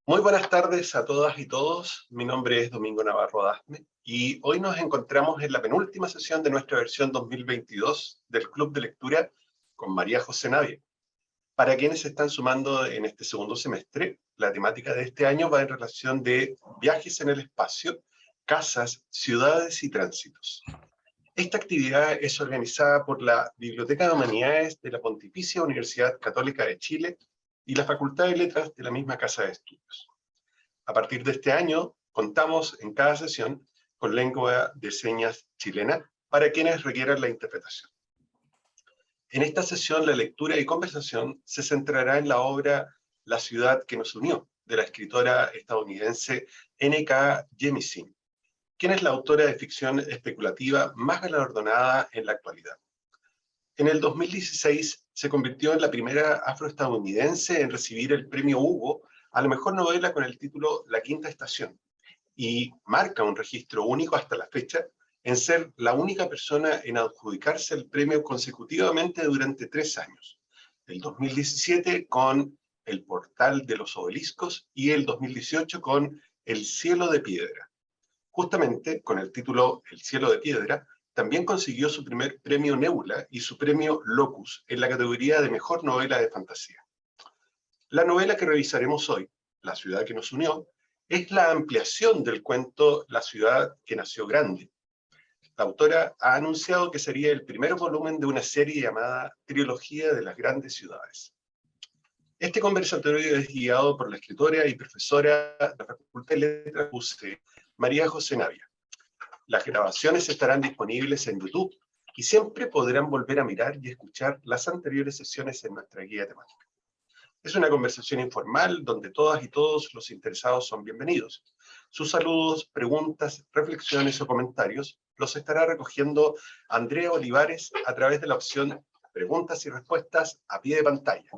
Muy buenas tardes a todas y todos. Mi nombre es Domingo Navarro Dasme y hoy nos encontramos en la penúltima sesión de nuestra versión 2022 del Club de Lectura con María José Navia. Para quienes se están sumando en este segundo semestre, la temática de este año va en relación de viajes en el espacio, casas, ciudades y tránsitos. Esta actividad es organizada por la Biblioteca de Humanidades de la Pontificia Universidad Católica de Chile y la Facultad de Letras de la misma Casa de Estudios. A partir de este año, contamos en cada sesión con lengua de señas chilena para quienes requieran la interpretación. En esta sesión, la lectura y conversación se centrará en la obra La ciudad que nos unió, de la escritora estadounidense N.K. Jemisin, quien es la autora de ficción especulativa más galardonada en la actualidad. En el 2016 se convirtió en la primera afroestadounidense en recibir el premio Hugo a la mejor novela con el título La Quinta Estación, y marca un registro único hasta la fecha en ser la única persona en adjudicarse el premio consecutivamente durante 3 años. El 2017 con El Portal de los Obeliscos y el 2018 con El Cielo de Piedra. Justamente con el título El Cielo de Piedra, también consiguió su primer premio Nebula y su premio Locus en la categoría de Mejor Novela de Fantasía. La novela que revisaremos hoy, La ciudad que nos unió, es la ampliación del cuento La ciudad que nació grande. La autora ha anunciado que sería el primer volumen de una serie llamada Trilogía de las Grandes Ciudades. Este conversatorio es guiado por la escritora y profesora de la Facultad de Letras UC, María José Navia. Las grabaciones estarán disponibles en YouTube y siempre podrán volver a mirar y escuchar las anteriores sesiones en nuestra guía temática. Es una conversación informal donde todas y todos los interesados son bienvenidos. Sus saludos, preguntas, reflexiones o comentarios los estará recogiendo Andrea Olivares a través de la opción Preguntas y Respuestas a pie de pantalla,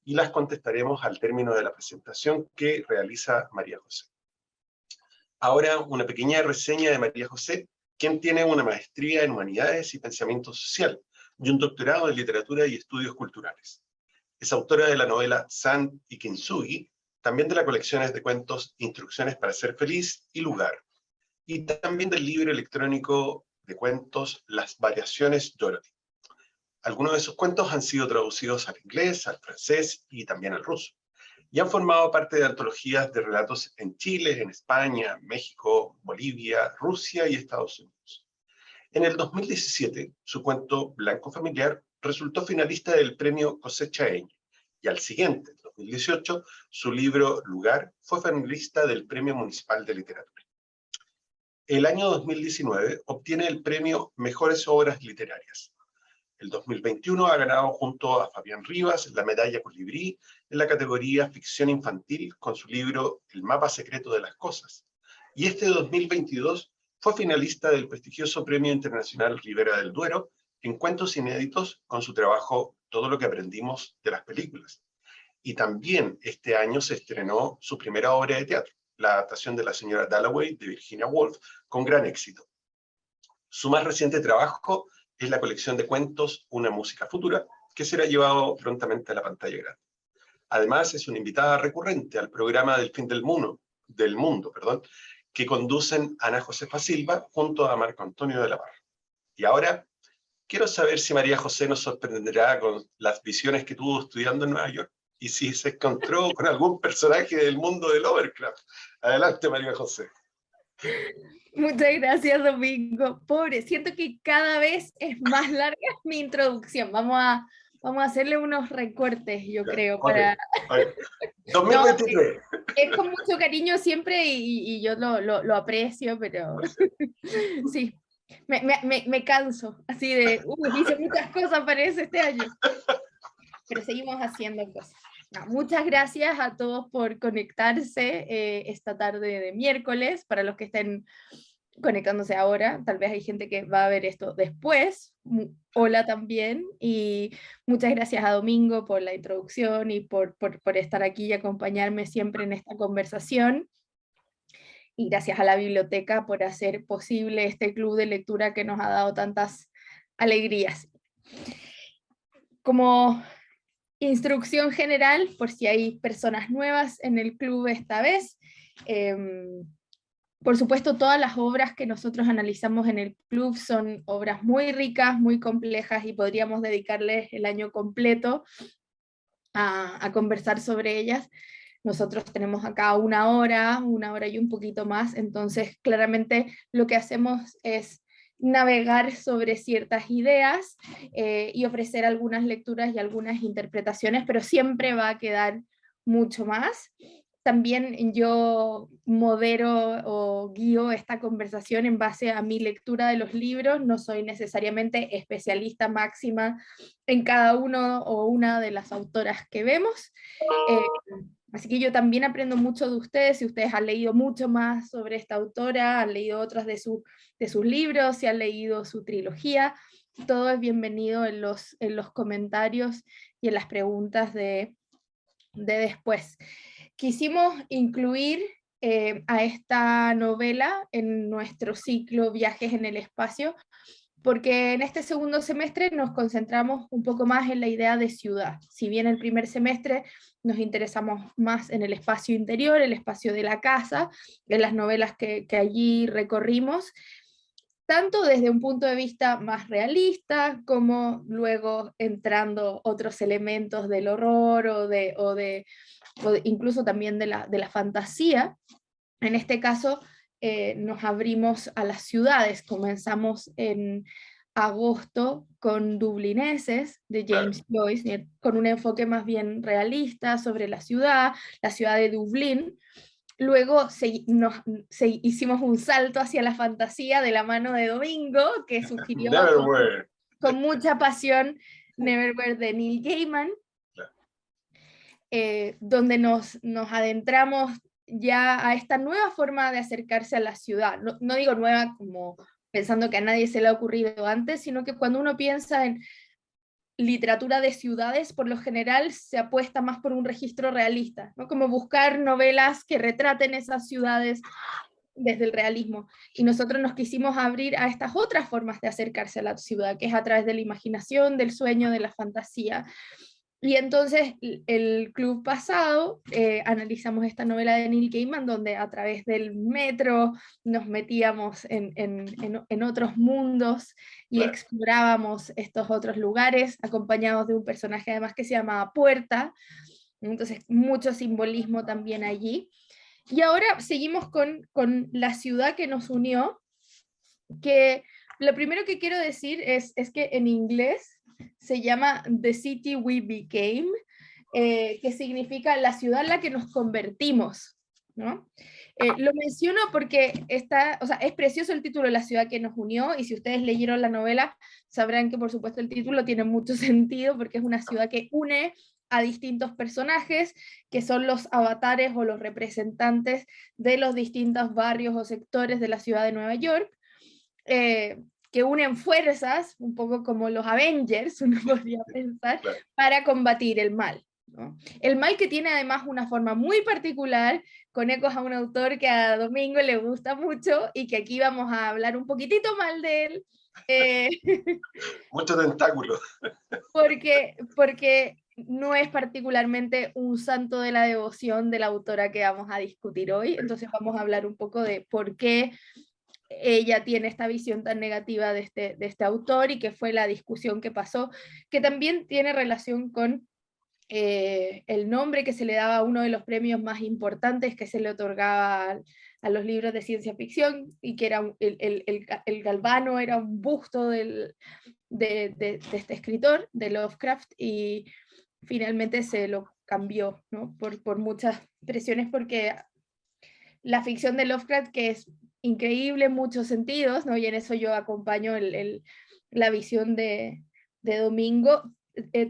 y las contestaremos al término de la presentación que realiza María José. Ahora, una pequeña reseña de María José, quien tiene una maestría en Humanidades y Pensamiento Social y un doctorado en Literatura y Estudios Culturales. Es autora de la novela Sand y Kintsugi, también de las colecciones de cuentos Instrucciones para ser feliz y Lugar, y también del libro electrónico de cuentos Las variaciones Dorothy. Algunos de sus cuentos han sido traducidos al inglés, al francés y también al ruso, y han formado parte de antologías de relatos en Chile, en España, México, Bolivia, Rusia y Estados Unidos. En el 2017, su cuento Blanco Familiar resultó finalista del premio Cosecha Eñe, y al siguiente, en 2018, su libro Lugar fue finalista del Premio Municipal de Literatura. El año 2019 obtiene el premio Mejores Obras Literarias. El 2021 ha ganado junto a Fabián Rivas la medalla Colibrí en la categoría Ficción Infantil con su libro El Mapa Secreto de las Cosas. Y este 2022 fue finalista del prestigioso Premio Internacional Ribera del Duero en cuentos inéditos con su trabajo Todo lo que aprendimos de las películas. Y también este año se estrenó su primera obra de teatro, la adaptación de La señora Dalloway de Virginia Woolf, con gran éxito. Su más reciente trabajo es la colección de cuentos Una música futura, que será llevado prontamente a la pantalla grande. Además, es una invitada recurrente al programa del fin del mundo, que conducen Ana Josefa Silva junto a Marco Antonio de la Parra. Y ahora, quiero saber si María José nos sorprenderá con las visiones que tuvo estudiando en Nueva York y si se encontró con algún personaje del mundo del Lovecraft. Adelante, María José. Muchas gracias, Domingo. Pobre, siento que cada vez es más larga mi introducción. Vamos a hacerle unos recortes, yo creo, Okay. 2023. No, es con mucho cariño siempre y yo lo aprecio, pero sí, me canso, así de, hice muchas cosas, parece, este año. Pero seguimos haciendo cosas. No, muchas gracias a todos por conectarse esta tarde de miércoles, para los que estén conectándose ahora, tal vez hay gente que va a ver esto después, hola también, y muchas gracias a Domingo por la introducción y por estar aquí y acompañarme siempre en esta conversación, y gracias a la biblioteca por hacer posible este club de lectura que nos ha dado tantas alegrías. Como instrucción general, por si hay personas nuevas en el club esta vez. Por supuesto, todas las obras que nosotros analizamos en el club son obras muy ricas, muy complejas, y podríamos dedicarles el año completo a conversar sobre ellas. Nosotros tenemos acá una hora y un poquito más, entonces claramente lo que hacemos es navegar sobre ciertas ideas y ofrecer algunas lecturas y algunas interpretaciones, pero siempre va a quedar mucho más. También yo modero o guío esta conversación en base a mi lectura de los libros, no soy necesariamente especialista máxima en cada uno o una de las autoras que vemos. Así que yo también aprendo mucho de ustedes, si ustedes han leído mucho más sobre esta autora, han leído otros de sus libros, si han leído su trilogía, todo es bienvenido en los comentarios y en las preguntas de después. Quisimos incluir a esta novela en nuestro ciclo Viajes en el Espacio, porque en este segundo semestre nos concentramos un poco más en la idea de ciudad. Si bien el primer semestre nos interesamos más en el espacio interior, el espacio de la casa, en las novelas que allí recorrimos, tanto desde un punto de vista más realista, como luego entrando otros elementos del horror o incluso también de la fantasía. En este caso, nos abrimos a las ciudades. Comenzamos en agosto con Dublineses de James Joyce, con un enfoque más bien realista sobre la ciudad de Dublín. Luego hicimos un salto hacia la fantasía de la mano de Domingo, que sugirió con mucha pasión Neverwhere de Neil Gaiman, donde nos adentramos ya a esta nueva forma de acercarse a la ciudad. No digo nueva como pensando que a nadie se le ha ocurrido antes, sino que cuando uno piensa en literatura de ciudades, por lo general se apuesta más por un registro realista, ¿no? Como buscar novelas que retraten esas ciudades desde el realismo. Y nosotros nos quisimos abrir a estas otras formas de acercarse a la ciudad, que es a través de la imaginación, del sueño, de la fantasía. Y entonces el club pasado analizamos esta novela de Neil Gaiman, donde a través del metro nos metíamos en otros mundos y explorábamos estos otros lugares, acompañados de un personaje además que se llamaba Puerta, entonces mucho simbolismo también allí. Y ahora seguimos con la ciudad que nos unió, que lo primero que quiero decir es que en inglés se llama The City We Became, que significa la ciudad en la que nos convertimos, ¿no? Lo menciono porque es precioso el título, La ciudad que nos unió, y si ustedes leyeron la novela sabrán que por supuesto el título tiene mucho sentido, porque es una ciudad que une a distintos personajes, que son los avatares o los representantes de los distintos barrios o sectores de la ciudad de Nueva York, que unen fuerzas, un poco como los Avengers, uno podría pensar, para combatir el mal, ¿no? El mal que tiene además una forma muy particular, con ecos a un autor que a Domingo le gusta mucho, y que aquí vamos a hablar un poquitito mal de él. Mucho tentáculo. Porque no es particularmente un santo de la devoción de la autora que vamos a discutir hoy, entonces vamos a hablar un poco de por qué ella tiene esta visión tan negativa de este autor, y que fue la discusión que pasó, que también tiene relación con el nombre que se le daba a uno de los premios más importantes que se le otorgaba a los libros de ciencia ficción, y que era el Galvano era un busto de este escritor, de Lovecraft, y finalmente se lo cambió, ¿no? por muchas presiones, porque la ficción de Lovecraft, que es increíble en muchos sentidos, ¿no? Y en eso yo acompaño la visión de Domingo,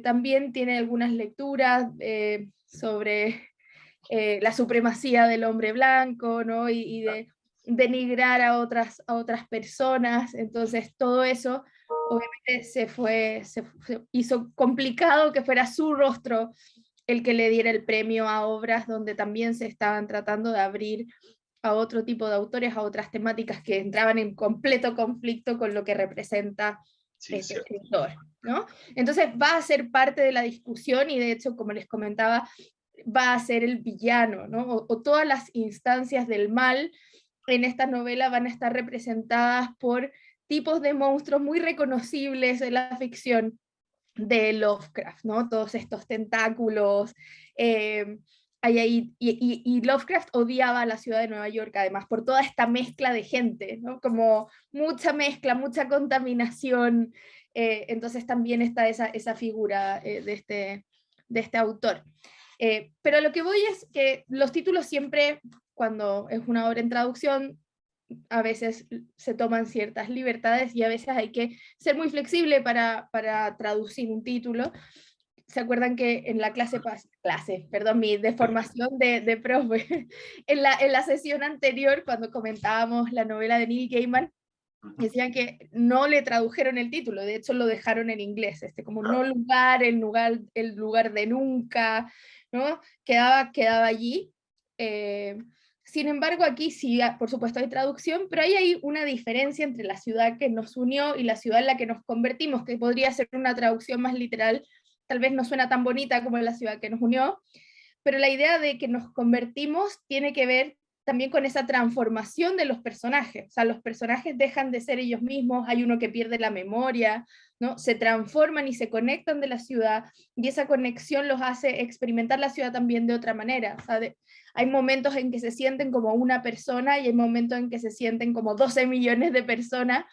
también tiene algunas lecturas sobre la supremacía del hombre blanco, ¿no? Y de denigrar a otras personas, entonces todo eso obviamente se hizo complicado que fuera su rostro el que le diera el premio a obras donde también se estaban tratando de abrir a otro tipo de autores, a otras temáticas que entraban en completo conflicto con lo que representa Sí, este cierto. escritor, ¿no? Entonces va a ser parte de la discusión y de hecho, como les comentaba, va a ser el villano, ¿no? O todas las instancias del mal en esta novela van a estar representadas por tipos de monstruos muy reconocibles de la ficción de Lovecraft, ¿no? Todos estos tentáculos. Hay ahí, y Lovecraft odiaba la ciudad de Nueva York, además, por toda esta mezcla de gente, ¿no? Como mucha mezcla, mucha contaminación. Entonces también está esa figura de este autor. Pero lo que voy es que los títulos siempre, cuando es una obra en traducción, a veces se toman ciertas libertades y a veces hay que ser muy flexible para traducir un título. ¿Se acuerdan que en la perdón, mi deformación de profe, en la sesión anterior, cuando comentábamos la novela de Neil Gaiman, decían que no le tradujeron el título, de hecho lo dejaron en inglés, como no lugar, el lugar de nunca, ¿no? Quedaba allí. Sin embargo, aquí sí, por supuesto, hay traducción, pero ahí hay una diferencia entre la ciudad que nos unió y la ciudad en la que nos convertimos, que podría ser una traducción más literal, tal vez no suena tan bonita como la ciudad que nos unió, pero la idea de que nos convertimos tiene que ver también con esa transformación de los personajes. O sea, los personajes dejan de ser ellos mismos, hay uno que pierde la memoria, ¿no? Se transforman y se conectan de la ciudad, y esa conexión los hace experimentar la ciudad también de otra manera. O sea, hay momentos en que se sienten como una persona y hay momentos en que se sienten como 12 millones de personas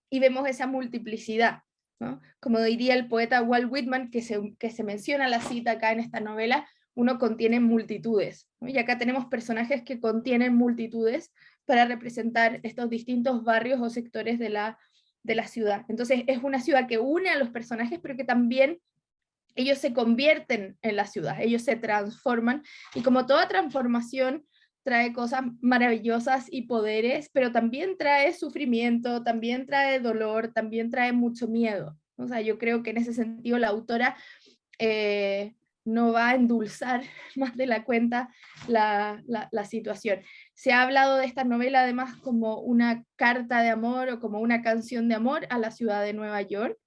y vemos esa multiplicidad, ¿no? Como diría el poeta Walt Whitman, que se menciona la cita acá en esta novela, uno contiene multitudes, ¿no? Y acá tenemos personajes que contienen multitudes para representar estos distintos barrios o sectores de la ciudad. Entonces es una ciudad que une a los personajes, pero que también ellos se convierten en la ciudad, ellos se transforman, y como toda transformación trae cosas maravillosas y poderes, pero también trae sufrimiento, también trae dolor, también trae mucho miedo. O sea, yo creo que en ese sentido la autora no va a endulzar más de la cuenta la situación. Se ha hablado de esta novela además como una carta de amor o como una canción de amor a la ciudad de Nueva York,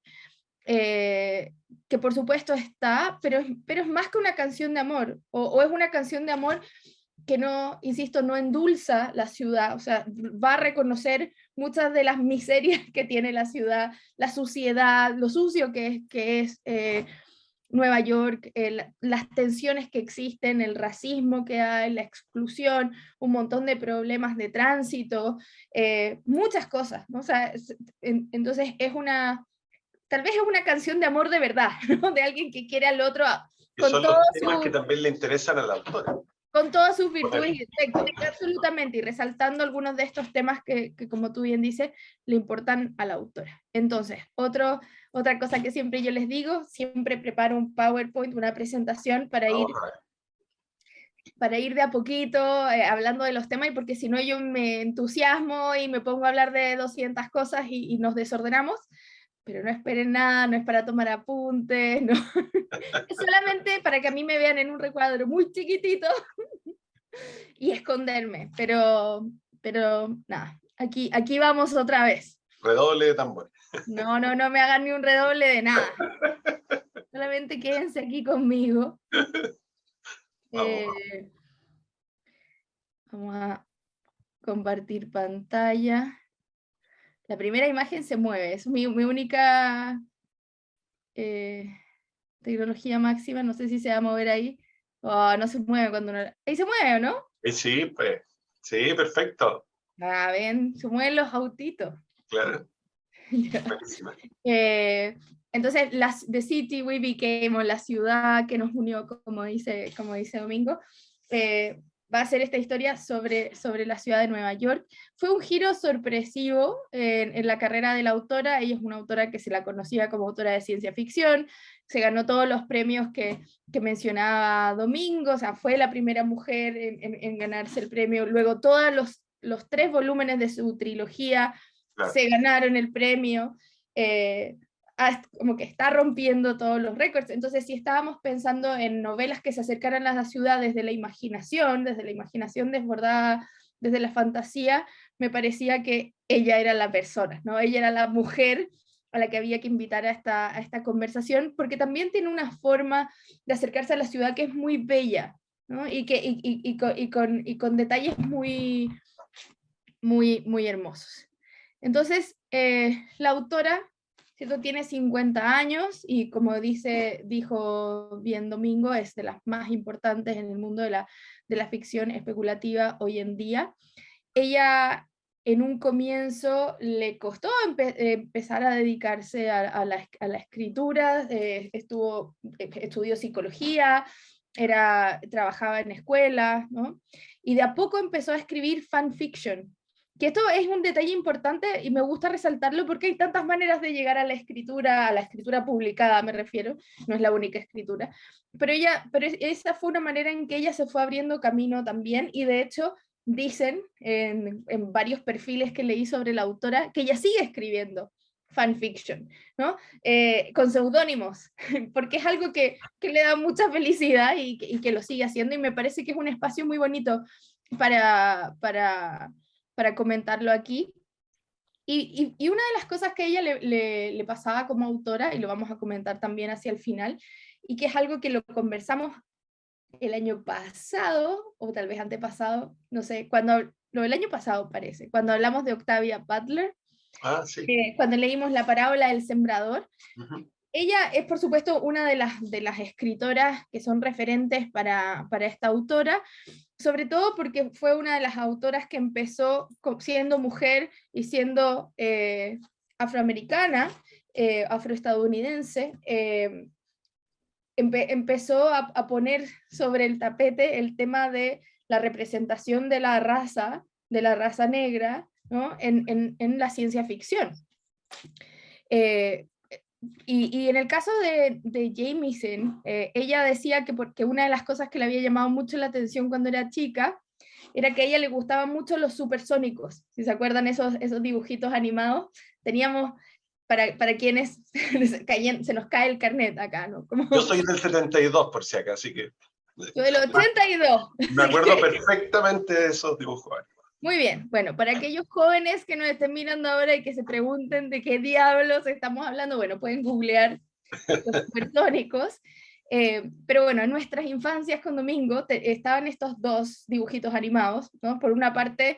que por supuesto está, pero es más que una canción de amor, o es una canción de amor que no, insisto, no endulza la ciudad, o sea, va a reconocer muchas de las miserias que tiene la ciudad, la suciedad, lo sucio que es Nueva York, las tensiones que existen, el racismo que hay, la exclusión, un montón de problemas de tránsito, muchas cosas, ¿no? O sea, entonces tal vez es una canción de amor de verdad, ¿no? De alguien que quiere al otro Que con son todo los temas que su, también le interesan a la autora. con todas sus virtudes Poner. y defectos, absolutamente, y resaltando algunos de estos temas que, como tú bien dices, le importan a la autora. Entonces, otra cosa que siempre yo les digo, siempre preparo un PowerPoint, una presentación Vamos a ver. para ir de a poquito hablando de los temas, y porque si no yo me entusiasmo y me pongo a hablar de 200 cosas y nos desordenamos, pero no esperen nada, no es para tomar apuntes, no. Es solamente para que a mí me vean en un recuadro muy chiquitito y esconderme, pero nada, aquí vamos otra vez. Redoble de tambor. No me hagan ni un redoble de nada. Solamente quédense aquí conmigo. Vamos. Vamos a compartir pantalla. La primera imagen se mueve, es mi única tecnología máxima, no sé si se va a mover ahí. Oh, no se mueve cuando uno... Ahí se mueve, ¿no? Sí, pues. Sí, perfecto. Ah, ven, se mueven los autitos. Claro. Buenísima. Entonces, The City We Became, o la ciudad que nos unió, como dice Domingo, va a ser esta historia sobre la ciudad de Nueva York. Fue un giro sorpresivo en la carrera de la autora. Ella es una autora que se la conocía como autora de ciencia ficción, se ganó todos los premios que mencionaba Domingo, o sea, fue la primera mujer en ganarse el premio. Luego todos los 3 volúmenes de su trilogía Claro. se ganaron el premio, como que está rompiendo todos los récords. Entonces, si estábamos pensando en novelas que se acercaran a la ciudad desde la imaginación desbordada, desde la fantasía, me parecía que ella era la persona, ¿no? Ella era la mujer a la que había que invitar a esta conversación, porque también tiene una forma de acercarse a la ciudad que es muy bella, ¿no? Y con detalles muy, muy, muy hermosos. Entonces, la autora, ¿cierto?, tiene 50 años y como dijo bien Domingo, es de las más importantes en el mundo de la ficción especulativa hoy en día. Ella en un comienzo le costó empezar a dedicarse a la escritura, estudió psicología, trabajaba en escuelas, ¿no? Y de a poco empezó a escribir fanfiction, que esto es un detalle importante y me gusta resaltarlo porque hay tantas maneras de llegar a la escritura publicada me refiero, no es la única escritura, pero esa fue una manera en que ella se fue abriendo camino también, y de hecho dicen en varios perfiles que leí sobre la autora que ella sigue escribiendo fanfiction, ¿no? Con seudónimos, porque es algo que le da mucha felicidad y que lo sigue haciendo, y me parece que es un espacio muy bonito para comentarlo aquí. Y una de las cosas que a ella le pasaba como autora, y lo vamos a comentar también hacia el final, y que es algo que lo conversamos el año pasado, o tal vez antepasado, no sé, el año pasado parece, cuando hablamos de Octavia Butler, Sí. Cuando leímos la parábola del sembrador. Uh-huh. Ella es, por supuesto, una de las escritoras que son referentes para esta autora, sobre todo porque fue una de las autoras que empezó siendo mujer y siendo afroamericana, afroestadounidense, empezó a poner sobre el tapete el tema de la representación de la raza negra, ¿no?, en la ciencia ficción. Y en el caso de Jamieson, ella decía que una de las cosas que le había llamado mucho la atención cuando era chica era que a ella le gustaban mucho los supersónicos. Si se acuerdan esos dibujitos animados, teníamos, para quienes se nos cae el carnet acá, ¿no? Yo soy del 72, por si acaso, así que... Yo del 82. Me acuerdo perfectamente de esos dibujos. Muy bien, bueno, para aquellos jóvenes que nos estén mirando ahora y que se pregunten de qué diablos estamos hablando, bueno, pueden googlear los supersónicos. Pero bueno, en nuestras infancias con Domingo estaban estos dos dibujitos animados, ¿no? Por una parte,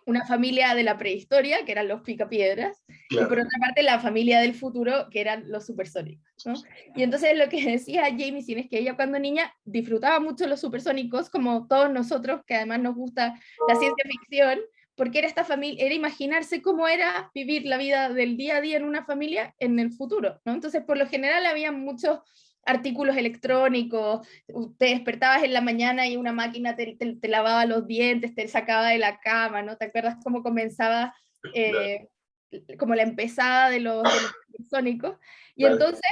una familia de la prehistoria, que eran los Picapiedras, claro, y por otra parte la familia del futuro, que eran los supersónicos, ¿no? Y entonces lo que decía Jamieson es que ella cuando niña disfrutaba mucho los supersónicos, como todos nosotros, que además nos gusta la ciencia ficción, porque era esta familia, era imaginarse cómo era vivir la vida del día a día en una familia en el futuro, ¿no? Entonces por lo general había muchos artículos electrónicos, te despertabas en la mañana y una máquina te lavaba los dientes, te sacaba de la cama, ¿no? ¿Te acuerdas cómo comenzaba, como la empezada de los sónicos? Y entonces,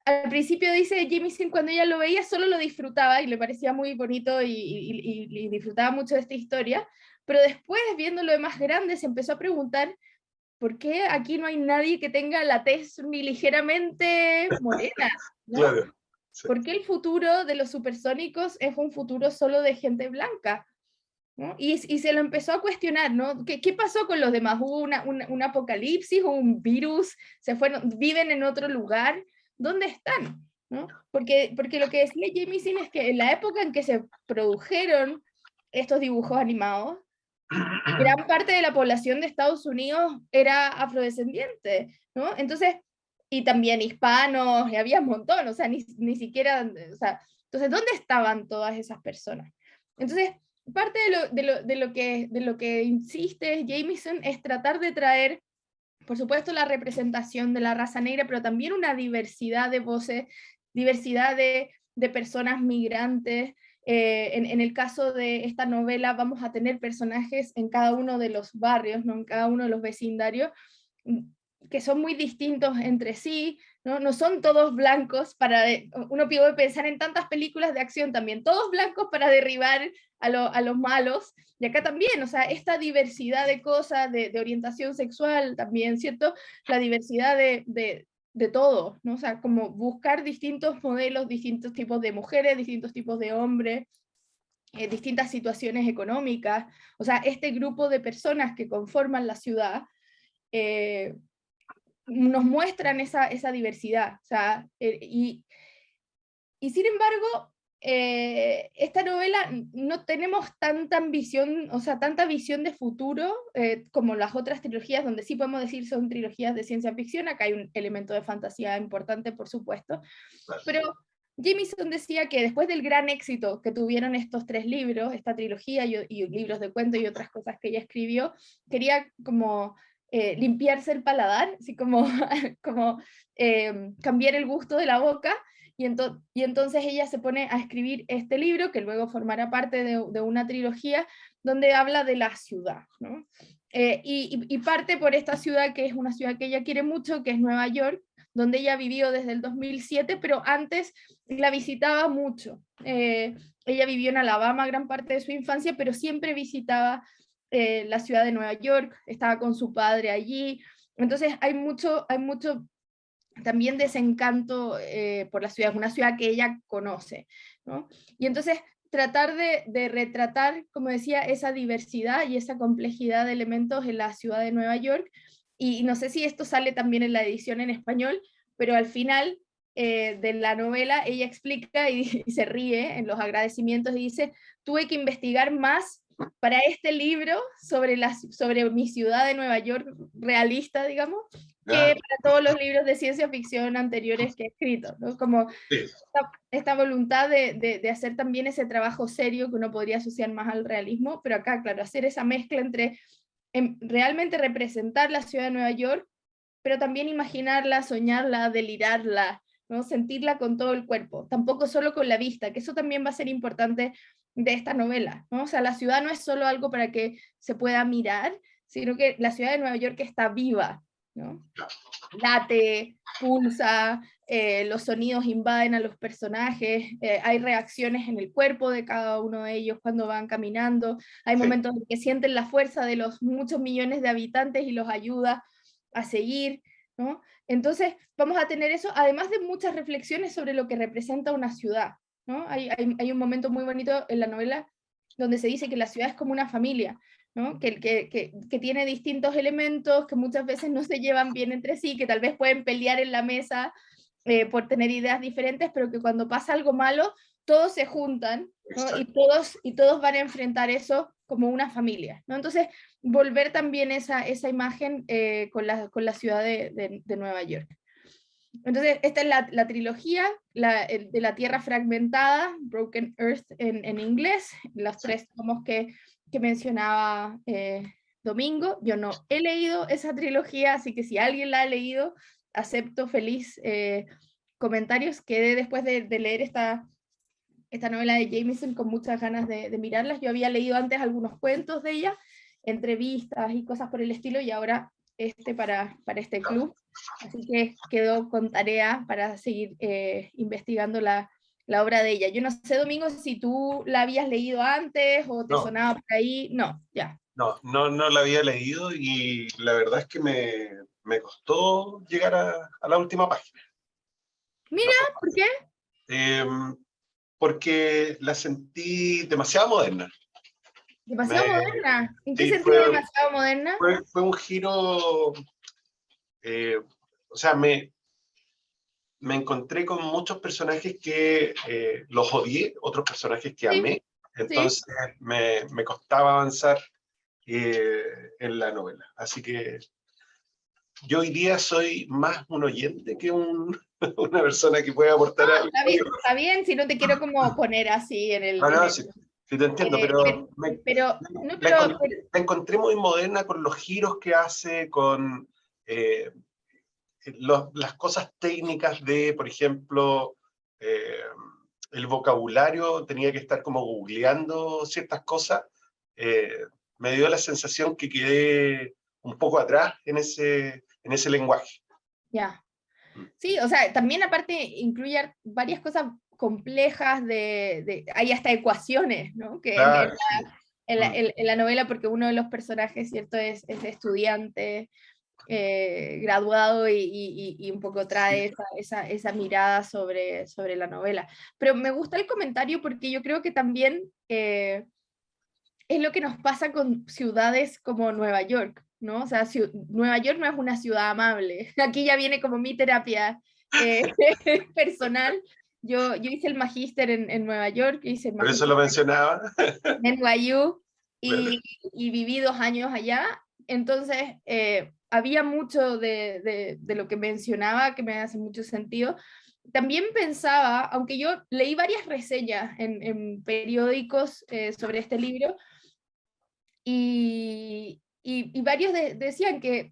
al principio dice Jamieson, cuando ella lo veía solo lo disfrutaba y le parecía muy bonito y disfrutaba mucho de esta historia, pero después, viéndolo de más grande, se empezó a preguntar, ¿por qué aquí no hay nadie que tenga la tez ni ligeramente morena, ¿no? Claro, sí. ¿Por qué el futuro de los supersónicos es un futuro solo de gente blanca, ¿no? Y se lo empezó a cuestionar, ¿no? ¿Qué pasó con los demás? ¿Hubo un apocalipsis o un virus? ¿Viven en otro lugar? ¿Dónde están? ¿No? Porque lo que decía Jamieson es que en la época en que se produjeron estos dibujos animados, gran parte de la población de Estados Unidos era afrodescendiente, ¿no? Entonces, y también hispanos, y había un montón, o sea, ni siquiera, o sea, entonces, ¿dónde estaban todas esas personas? Entonces, parte de lo que insiste Jamieson es tratar de traer, por supuesto, la representación de la raza negra, pero también una diversidad de voces, diversidad de personas migrantes. En el caso de esta novela vamos a tener personajes en cada uno de los barrios, ¿no? En cada uno de los vecindarios, que son muy distintos entre sí, ¿no? No son todos blancos uno puede pensar en tantas películas de acción también, todos blancos para derribar a los malos, y acá también, o sea, esta diversidad de cosas, de orientación sexual también, ¿cierto? La diversidad de todo, ¿no? O sea, como buscar distintos modelos, distintos tipos de mujeres, distintos tipos de hombres, distintas situaciones económicas. O sea, este grupo de personas que conforman la ciudad nos muestran esa diversidad. O sea, y sin embargo, esta novela no tenemos tanta ambición, o sea, tanta visión de futuro como las otras trilogías, donde sí podemos decir son trilogías de ciencia ficción. Acá hay un elemento de fantasía importante, por supuesto, pero Jameson decía que después del gran éxito que tuvieron estos 3 libros, esta trilogía y libros de cuento y otras cosas que ella escribió, quería como limpiarse el paladar, así como, como cambiar el gusto de la boca, y entonces ella se pone a escribir este libro, que luego formará parte de una trilogía, donde habla de la ciudad, ¿no? Y parte por esta ciudad, que es una ciudad que ella quiere mucho, que es Nueva York, donde ella vivió desde el 2007, pero antes la visitaba mucho. Ella vivió en Alabama gran parte de su infancia, pero siempre visitaba la ciudad de Nueva York, estaba con su padre allí. Entonces hay mucho también desencanto por la ciudad, es una ciudad que ella conoce, ¿no? Y entonces tratar de retratar, como decía, esa diversidad y esa complejidad de elementos en la ciudad de Nueva York, y no sé si esto sale también en la edición en español, pero al final de la novela ella explica y se ríe en los agradecimientos y dice: tuve que investigar más para este libro sobre mi ciudad de Nueva York realista, digamos, que para todos los libros de ciencia ficción anteriores que he escrito, ¿no? Como Sí, esta voluntad de hacer también ese trabajo serio que uno podría asociar más al realismo, pero acá, claro, hacer esa mezcla entre realmente representar la ciudad de Nueva York, pero también imaginarla, soñarla, delirarla, ¿no? Sentirla con todo el cuerpo, tampoco solo con la vista, que eso también va a ser importante de esta novela, ¿no? O sea, la ciudad no es solo algo para que se pueda mirar, sino que la ciudad de Nueva York está viva, ¿no? Late, pulsa, los sonidos invaden a los personajes, hay reacciones en el cuerpo de cada uno de ellos cuando van caminando, hay sí, momentos en que sienten la fuerza de los muchos millones de habitantes y los ayuda a seguir, ¿no? Entonces vamos a tener eso, además de muchas reflexiones sobre lo que representa una ciudad, ¿no? Hay un momento muy bonito en la novela donde se dice que la ciudad es como una familia, ¿no? Que tiene distintos elementos, que muchas veces no se llevan bien entre sí, que tal vez pueden pelear en la mesa por tener ideas diferentes, pero que cuando pasa algo malo, todos se juntan, ¿no? Y todos van a enfrentar eso como una familia, ¿no? Entonces, volver también esa imagen con la ciudad de Nueva York. Entonces, esta es la trilogía de la Tierra Fragmentada, Broken Earth en inglés, los 3 tomos que mencionaba Domingo. Yo no he leído esa trilogía, así que si alguien la ha leído, acepto feliz comentarios. Quedé después de leer esta novela de Jameson con muchas ganas de mirarlas. Yo había leído antes algunos cuentos de ella, entrevistas y cosas por el estilo, y ahora para este club. Así que quedo con tarea para seguir investigando la obra de ella. Yo no sé, Domingo, si tú la habías leído antes o te no, sonaba por ahí. No, ya. no la había leído y la verdad es que me costó llegar a la última página. Mira, La ¿por qué? porque la sentí demasiado moderna. Demasiado Me, moderna. ¿En qué sí, sentido demasiado moderna? fue un giro, o sea, me encontré con muchos personajes que los odié, otros personajes que Sí, amé, sí. entonces me costaba avanzar en la novela. Así que yo hoy día soy más un oyente que una persona que puede No, aportar algo. está bien, si no te quiero como poner así en No, en no, el sí, sí te entiendo, pero no, la encontré muy moderna con los giros que hace, con eh, las cosas técnicas de, por ejemplo, eh, el vocabulario, tenía que estar como googleando ciertas cosas. eh, Me dio la sensación que quedé un poco atrás en ese lenguaje. ya. Sí, o sea, también aparte incluye varias cosas complejas hay hasta ecuaciones, ¿no? Que Claro, sí. en la novela, porque uno de los personajes, ¿cierto? Es estudiante, graduado y un poco trae esa mirada sobre la novela. Pero me gusta el comentario porque yo creo que también es lo que nos pasa con ciudades como Nueva York, ¿no? O sea, Nueva York no es una ciudad amable. Aquí ya viene como mi terapia personal. Yo hice el magíster en Nueva York, hice el Por eso magíster lo mencionaba. en NYU Claro. y viví 2 años allá. Entonces, había mucho de lo que mencionaba que me hace mucho sentido. También pensaba, aunque yo leí varias reseñas en periódicos sobre este libro, y varios decían que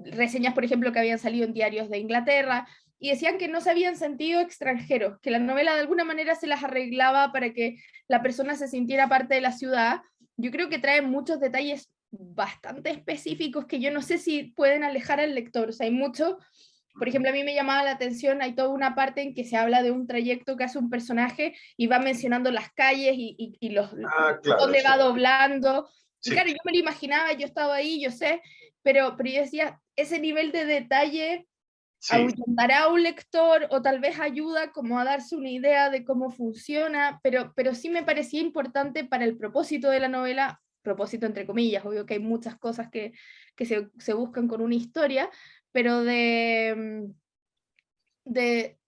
reseñas, por ejemplo, que habían salido en diarios de Inglaterra, y decían que no se habían sentido extranjeros, que la novela de alguna manera se las arreglaba para que la persona se sintiera parte de la ciudad. Yo creo que trae muchos detalles bastante específicos que yo no sé si pueden alejar al lector. O sea, hay mucho, por ejemplo, a mí me llamaba la atención, hay toda una parte en que se habla de un trayecto que hace un personaje y va mencionando las calles y Claro, dónde sí. va doblando. Y Sí, claro, yo me lo imaginaba, yo estaba ahí, yo sé, pero yo decía, ese nivel de detalle sí, ahuyentará a un lector o tal vez ayuda como a darse una idea de cómo funciona, pero sí me parecía importante para el propósito de la novela, propósito entre comillas, obvio que hay muchas cosas que se buscan con una historia, pero de, de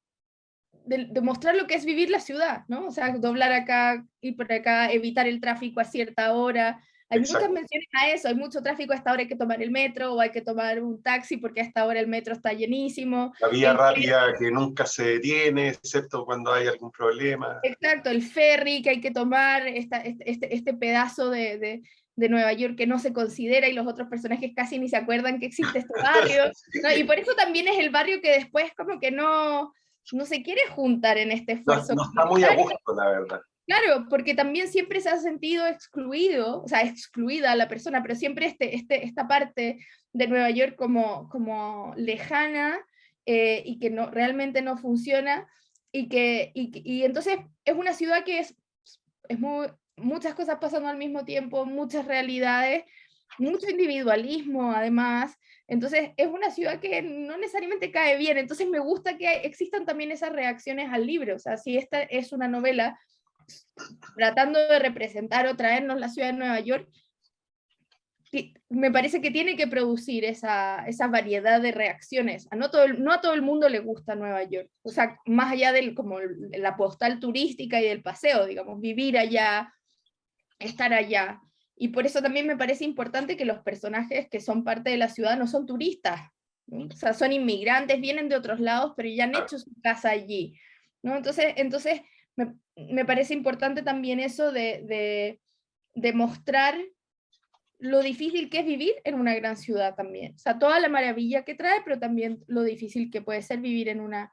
mostrar lo que es vivir la ciudad, ¿no? O sea, doblar acá, ir por acá, evitar el tráfico a cierta hora. Hay muchas exacto. menciones a eso, hay mucho tráfico, a esta hora hay que tomar el metro o hay que tomar un taxi porque a esta hora el metro está llenísimo. La vía El rápida que nunca se detiene, excepto cuando hay algún problema. Exacto, el ferry que hay que tomar, este pedazo de Nueva York que no se considera y los otros personajes casi ni se acuerdan que existe este barrio, ¿no? Y Sí. por eso también es el barrio que después como que no se quiere juntar en este No, esfuerzo no está muy a comunitario. gusto, la verdad. Claro, porque también siempre se ha sentido excluido, o sea, excluida la persona, pero siempre esta parte de Nueva York como lejana y que realmente no funciona, y entonces es una ciudad que es muchas cosas pasando al mismo tiempo, muchas realidades, mucho individualismo además, entonces es una ciudad que no necesariamente cae bien, entonces me gusta que existan también esas reacciones al libro, o sea, si esta es una novela tratando de representar o traernos la ciudad de Nueva York, me parece que tiene que producir esa variedad de reacciones. No a todo el mundo le gusta Nueva York, o sea, más allá de como la postal turística y del paseo, digamos, vivir allá, estar allá. Y por eso también me parece importante que los personajes que son parte de la ciudad no son turistas, ¿no? O sea, son inmigrantes, vienen de otros lados, pero ya han hecho su casa allí, ¿no? Entonces me parece importante también eso de mostrar lo difícil que es vivir en una gran ciudad también. O sea, toda la maravilla que trae, pero también lo difícil que puede ser vivir en una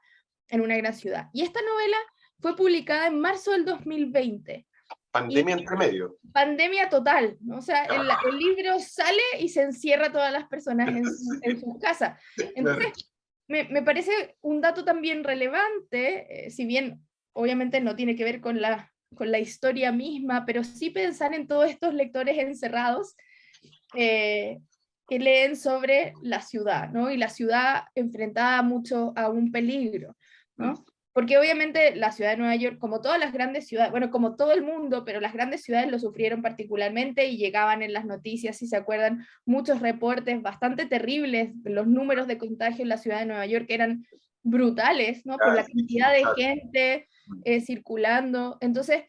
gran ciudad. Y esta novela fue publicada en marzo del 2020. Y Pandemia entre medio. pandemia total, ¿no? O sea, el libro sale y se encierra a todas las personas en su casa. Claro. Entonces, me parece un dato también relevante, si bien obviamente no tiene que ver con la historia misma, pero sí pensar en todos estos lectores encerrados que leen sobre la ciudad, ¿no? Y la ciudad enfrentada mucho a un peligro, ¿no? Porque obviamente la ciudad de Nueva York, como todas las grandes ciudades, bueno, como todo el mundo, pero las grandes ciudades lo sufrieron particularmente y llegaban en las noticias, si se acuerdan, muchos reportes bastante terribles, los números de contagio en la ciudad de Nueva York eran brutales, ¿no? Por la cantidad de gente circulando. Entonces,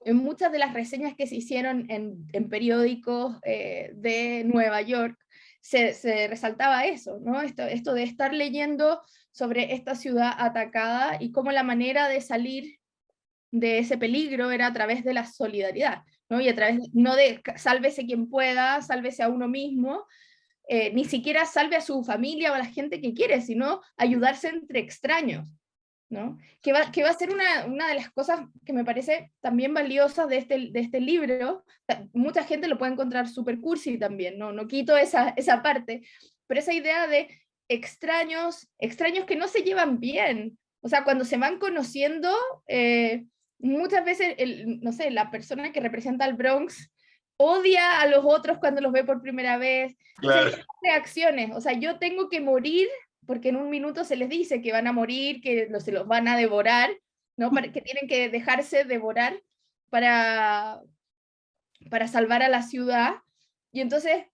en muchas de las reseñas que se hicieron en periódicos de Nueva York, se resaltaba eso, ¿no? Esto de estar leyendo sobre esta ciudad atacada y cómo la manera de salir de ese peligro era a través de la solidaridad, ¿no? Y a través, no de sálvese quien pueda, sálvese a uno mismo, ni siquiera salve a su familia o a la gente que quiere, sino ayudarse entre extraños, ¿no? Que va a ser una de las cosas que me parece también valiosas de este libro. Mucha gente lo puede encontrar super cursi también, no quito esa parte, pero esa idea de extraños que no se llevan bien, o sea, cuando se van conociendo, muchas veces, no sé, la persona que representa al Bronx odia a los otros cuando los ve por primera vez. Claro. Entonces, reacciones, o sea, yo tengo que morir, porque en un minuto se les dice que van a morir, que se los van a devorar, ¿no? Que tienen que dejarse devorar para salvar a la ciudad, y entonces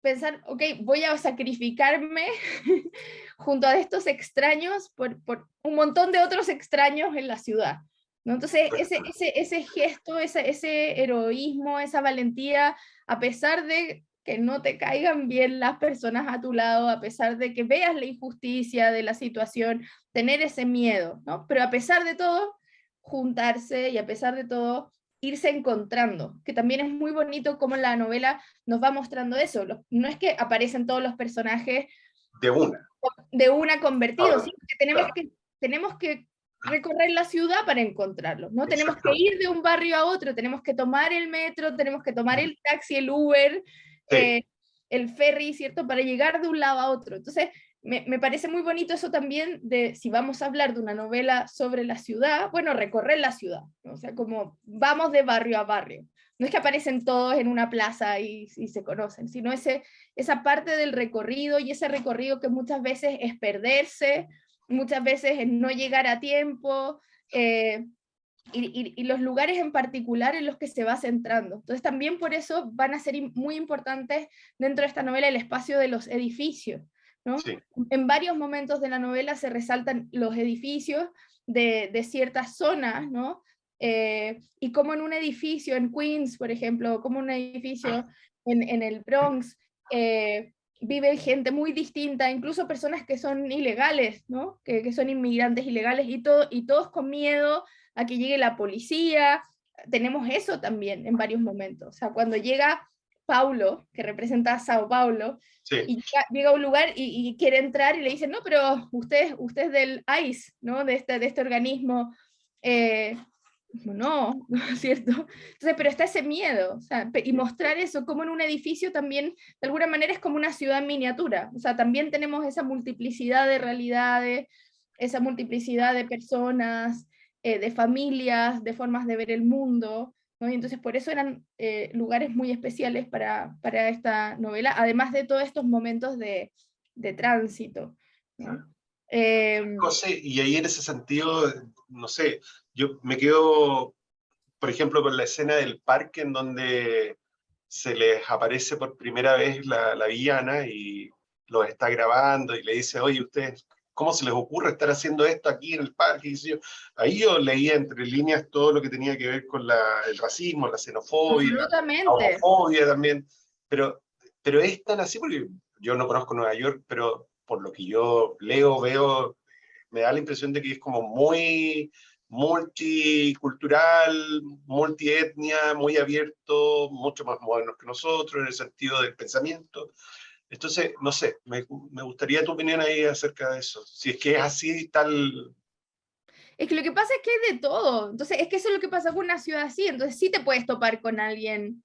pensar, ok, voy a sacrificarme junto a estos extraños por un montón de otros extraños en la ciudad, ¿no? Entonces, ese gesto, ese heroísmo, esa valentía, a pesar de que no te caigan bien las personas a tu lado, a pesar de que veas la injusticia de la situación, tener ese miedo, ¿no? Pero a pesar de todo, juntarse, y a pesar de todo, irse encontrando, que también es muy bonito como la novela nos va mostrando eso. No es que aparecen todos los personajes de una convertidos, sino que tenemos que recorrer la ciudad para encontrarlos, ¿no? Tenemos que ir de un barrio a otro, tenemos que tomar el metro, tenemos que tomar el taxi, el Uber, el ferry, ¿cierto? Para llegar de un lado a otro. Entonces, me parece muy bonito eso también de, si vamos a hablar de una novela sobre la ciudad, bueno, recorrer la ciudad, ¿no? O sea, como vamos de barrio a barrio. No es que aparecen todos en una plaza y se conocen, sino esa parte del recorrido, y ese recorrido que muchas veces es perderse, muchas veces es no llegar a tiempo, y los lugares en particular en los que se va centrando. Entonces también por eso van a ser muy importantes dentro de esta novela el espacio de los edificios, ¿no? Sí. En varios momentos de la novela se resaltan los edificios de ciertas zonas, ¿no? Y como en un edificio en Queens, por ejemplo, como un edificio en el Bronx, vive gente muy distinta, incluso personas que son ilegales, ¿no? Que son inmigrantes ilegales, y todos con miedo a que llegue la policía. Tenemos eso también en varios momentos. O sea, cuando llega Paulo, que representa a Sao Paulo, y llega a un lugar y quiere entrar, y le dicen, no, pero usted es del ICE, ¿no? De este organismo. No, ¿no es cierto? Entonces, pero está ese miedo, o sea, y mostrar eso como en un edificio también, de alguna manera es como una ciudad en miniatura, o sea, también tenemos esa multiplicidad de realidades, esa multiplicidad de personas, de familias, de formas de ver el mundo, ¿no? Y entonces por eso eran lugares muy especiales para esta novela, además de todos estos momentos de tránsito, ¿no? José, y ahí en ese sentido, no sé, yo me quedo, por ejemplo, con la escena del parque en donde se les aparece por primera vez la villana y los está grabando y le dice, oye, ustedes, ¿cómo se les ocurre estar haciendo esto aquí en el parque? Y ahí yo leía entre líneas todo lo que tenía que ver con el racismo, la xenofobia, la homofobia también, pero es tan así porque yo no conozco Nueva York, pero por lo que yo leo, veo, me da la impresión de que es como muy multicultural, multietnia, muy abierto, mucho más moderno que nosotros en el sentido del pensamiento. Entonces, no sé, me gustaría tu opinión ahí acerca de eso. Si es que es así, tal... Es que lo que pasa es que hay de todo. Entonces, es que eso es lo que pasa con una ciudad así. Entonces, sí te puedes topar con alguien.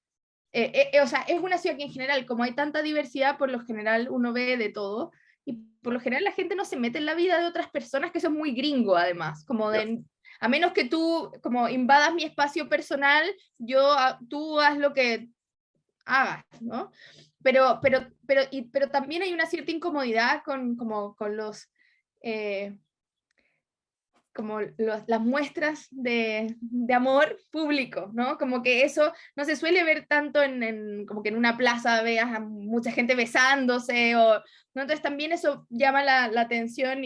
O sea, es una ciudad que en general, como hay tanta diversidad, por lo general uno ve de todo. Y por lo general la gente no se mete en la vida de otras personas, que eso es muy gringo, además. Como de, a menos que tú como invadas mi espacio personal, tú haz lo que hagas, ¿no? Pero también hay una cierta incomodidad con los... como las muestras de amor público, ¿no? Como que eso no se suele ver tanto como que en una plaza veas a mucha gente besándose, ¿no? Entonces también eso llama la atención,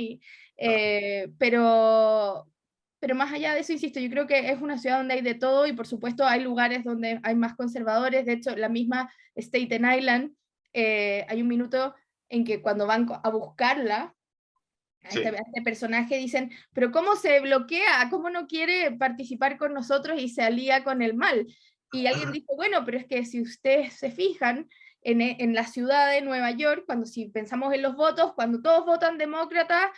pero más allá de eso, insisto, yo creo que es una ciudad donde hay de todo, y por supuesto hay lugares donde hay más conservadores. De hecho, la misma Staten Island, hay un minuto en que cuando van a buscarla, a este personaje, dicen, pero ¿cómo se bloquea? ¿Cómo no quiere participar con nosotros y se alía con el mal? Y alguien dijo, bueno, pero es que si ustedes se fijan, en la ciudad de Nueva York, si pensamos en los votos, cuando todos votan demócrata,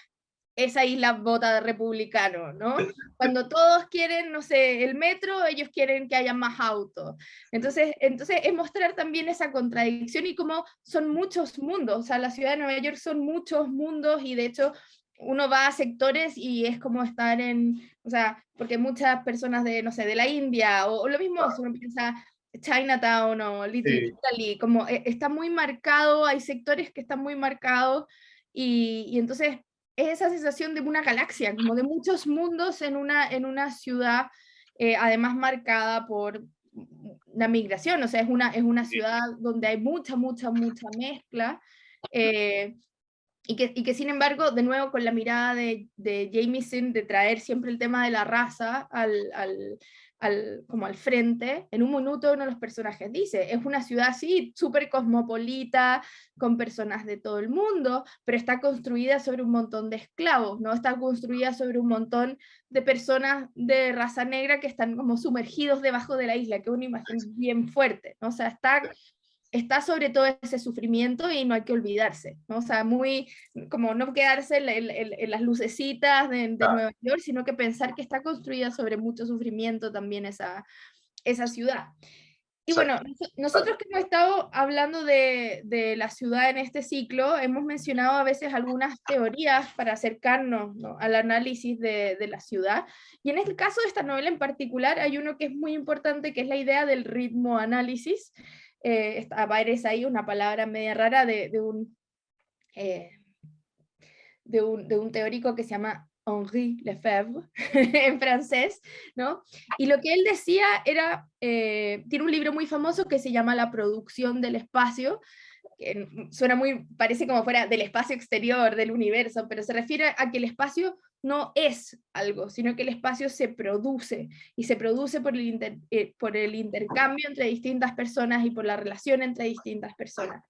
esa isla vota de republicano, ¿no? Cuando todos quieren, no sé, el metro, ellos quieren que haya más autos. Entonces es mostrar también esa contradicción y cómo son muchos mundos. O sea, la ciudad de Nueva York son muchos mundos, y de hecho uno va a sectores y es como estar o sea, porque muchas personas de, no sé, de la India, o lo mismo, si uno piensa Chinatown o Little Sí, Italy, como está muy marcado, hay sectores que están muy marcados, y entonces es esa sensación de una galaxia, como de muchos mundos en una ciudad, además marcada por la migración, o sea, es una sí, ciudad donde hay mucha, mucha, mucha mezcla, eh, y que sin embargo, de nuevo con la mirada de Jameson, de traer siempre el tema de la raza como al frente, en un minuto uno de los personajes dice, es una ciudad así, súper cosmopolita, con personas de todo el mundo, pero está construida sobre un montón de esclavos, ¿no? Está construida sobre un montón de personas de raza negra que están como sumergidos debajo de la isla, que es una imagen bien fuerte, ¿no? O sea, está sobre todo ese sufrimiento y no hay que olvidarse, ¿no? O sea, muy como no quedarse en las lucecitas de claro, Nueva York, sino que pensar que está construida sobre mucho sufrimiento también esa ciudad. Y bueno, exacto. nosotros que hemos estado hablando de la ciudad en este ciclo, hemos mencionado a veces algunas teorías para acercarnos, ¿no?, al análisis de la ciudad. Y en el caso de esta novela en particular, hay uno que es muy importante, que es la idea del ritmo análisis. Aparece ahí una palabra media rara eh, de un teórico que se llama Henri Lefebvre, en francés, ¿no? Y lo que él decía era, tiene un libro muy famoso que se llama La producción del espacio, que suena muy, parece como fuera del espacio exterior, del universo, pero se refiere a que el espacio no es algo, sino que el espacio se produce, y se produce por el intercambio entre distintas personas y por la relación entre distintas personas.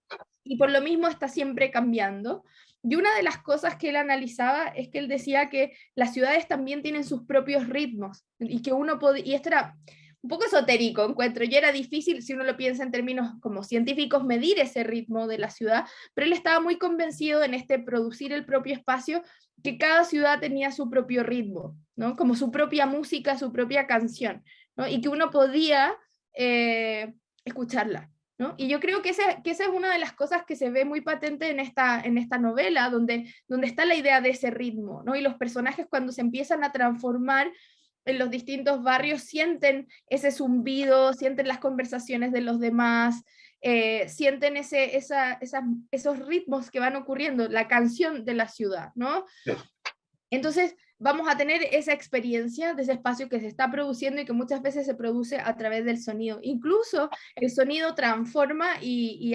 Y por lo mismo está siempre cambiando. Y una de las cosas que él analizaba es que él decía que las ciudades también tienen sus propios ritmos, y que uno podía, y esto era un poco esotérico, encuentro, y era difícil, si uno lo piensa en términos como científicos, medir ese ritmo de la ciudad, pero él estaba muy convencido en producir el propio espacio, que cada ciudad tenía su propio ritmo, ¿no? Como su propia música, su propia canción, ¿no? Y que uno podía escucharla, ¿no? Y yo creo que esa es una de las cosas que se ve muy patente en esta novela, donde está la idea de ese ritmo, ¿no? Y los personajes, cuando se empiezan a transformar en los distintos barrios, sienten ese zumbido, sienten las conversaciones de los demás, sienten esos ritmos que van ocurriendo, la canción de la ciudad, ¿no? Sí, Entonces vamos a tener esa experiencia de ese espacio que se está produciendo y que muchas veces se produce a través del sonido. Incluso el sonido transforma y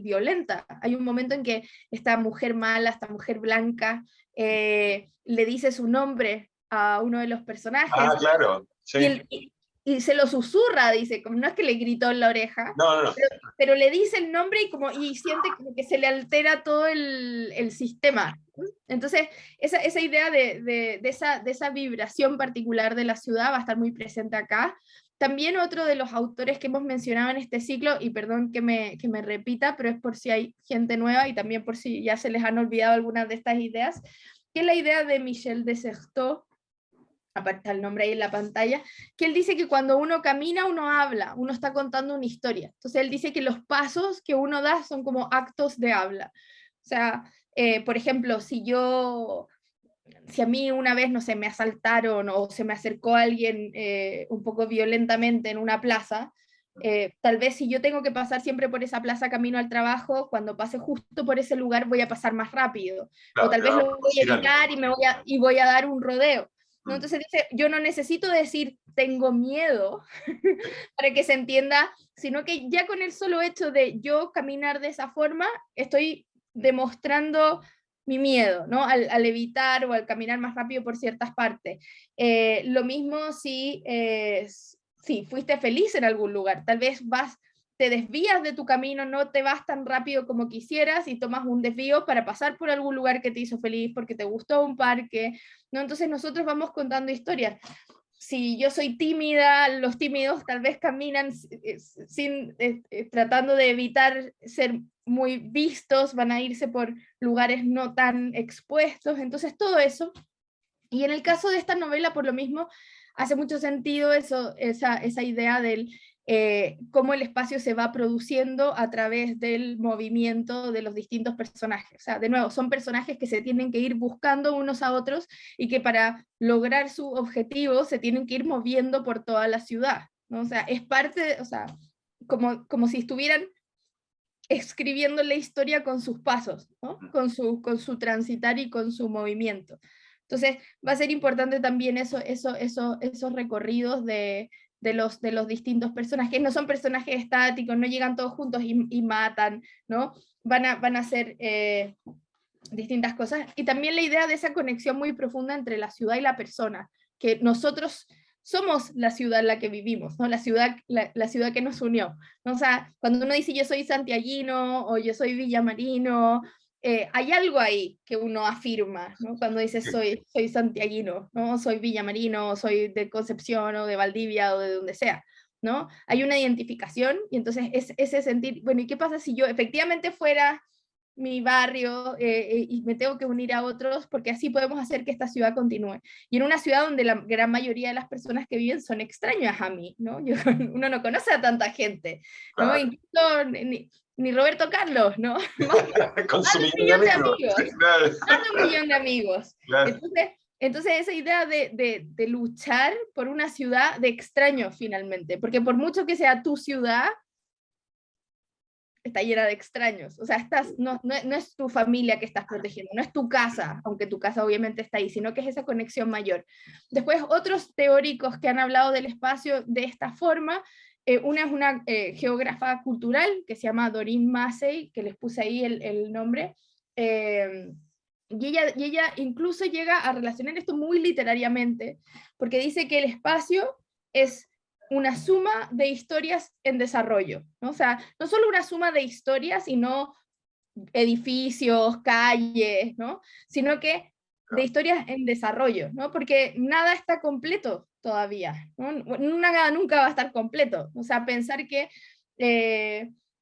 violenta. Hay un momento en que esta mujer mala, esta mujer blanca, le dice su nombre a uno de los personajes, claro, sí. y, y se lo susurra, dice, como no es que le gritó en la oreja, No, no, no. pero le dice el nombre, y siente como que se le altera todo el sistema. Entonces, esa idea de esa vibración particular de la ciudad va a estar muy presente acá. También otro de los autores que hemos mencionado en este ciclo, y perdón que me repita, pero es por si hay gente nueva y también por si ya se les han olvidado algunas de estas ideas, que es la idea de Michel de Certeau, aparte el nombre ahí en la pantalla, que él dice que cuando uno camina, uno habla, uno está contando una historia. Entonces él dice que los pasos que uno da son como actos de habla. O sea, por ejemplo, si a mí una vez, no sé, me asaltaron o se me acercó alguien un poco violentamente en una plaza, tal vez si yo tengo que pasar siempre por esa plaza camino al trabajo, cuando pase justo por ese lugar voy a pasar más rápido. O Claro, tal te vez va a lo voy a producir algo. evitar y voy a dar un rodeo, ¿no? Mm, Entonces dice, yo no necesito decir tengo miedo sí, para que se entienda, sino que ya con el solo hecho de yo caminar de esa forma, estoy demostrando mi miedo, ¿no? Al evitar o al caminar más rápido por ciertas partes. Lo mismo si fuiste feliz en algún lugar, tal vez te desvías de tu camino, no te vas tan rápido como quisieras y tomas un desvío para pasar por algún lugar que te hizo feliz porque te gustó un parque, ¿no? Entonces nosotros vamos contando historias. Si yo soy tímida, los tímidos tal vez caminan tratando de evitar ser muy vistos, van a irse por lugares no tan expuestos, entonces todo eso. Y en el caso de esta novela, por lo mismo, hace mucho sentido esa idea del cómo el espacio se va produciendo a través del movimiento de los distintos personajes. O sea, de nuevo, son personajes que se tienen que ir buscando unos a otros y que para lograr su objetivo se tienen que ir moviendo por toda la ciudad. ¿no? O sea, es parte, o sea, como si estuvieran escribiendo la historia con sus pasos, ¿no? Con su transitar y con su movimiento. Entonces, va a ser importante también esos recorridos de los distintos personajes. No son personajes estáticos, no llegan todos juntos y matan, ¿no? Van a ser distintas cosas. Y también la idea de esa conexión muy profunda entre la ciudad y la persona, que nosotros somos la ciudad en la que vivimos, ¿no? La ciudad que nos unió, ¿no? O sea, cuando uno dice yo soy santiaguino o yo soy villamarino, hay algo ahí que uno afirma, ¿no? Cuando dice soy santiaguino, ¿no? Soy villamarino, soy de Concepción o de Valdivia o de donde sea, ¿no? Hay una identificación y entonces es ese sentir, bueno, ¿y qué pasa si yo efectivamente fuera mi barrio y me tengo que unir a otros porque así podemos hacer que esta ciudad continúe? Y en una ciudad donde la gran mayoría de las personas que viven son extrañas a mí, ¿no? Uno no conoce a tanta gente, ¿no? Claro. Incluso ni Roberto Carlos, ¿no? Con Más su de un millón millón de de amigos. amigos, Claro. más de un millón de amigos. Claro. Entonces esa idea de luchar por una ciudad de extraños finalmente, porque por mucho que sea tu ciudad, está llena de extraños. O sea, no es tu familia que estás protegiendo, no es tu casa, aunque tu casa obviamente está ahí, sino que es esa conexión mayor. Después, otros teóricos que han hablado del espacio de esta forma, una es una geógrafa cultural que se llama Doreen Massey, que les puse ahí el nombre, y ella incluso llega a relacionar esto muy literariamente, porque dice que el espacio es una suma de historias en desarrollo, ¿no? O sea, no solo una suma de historias, sino edificios, calles, ¿no? Sino que de historias en desarrollo, ¿no? Porque nada está completo todavía, ¿no? Nada nunca va a estar completo. O sea, pensar que,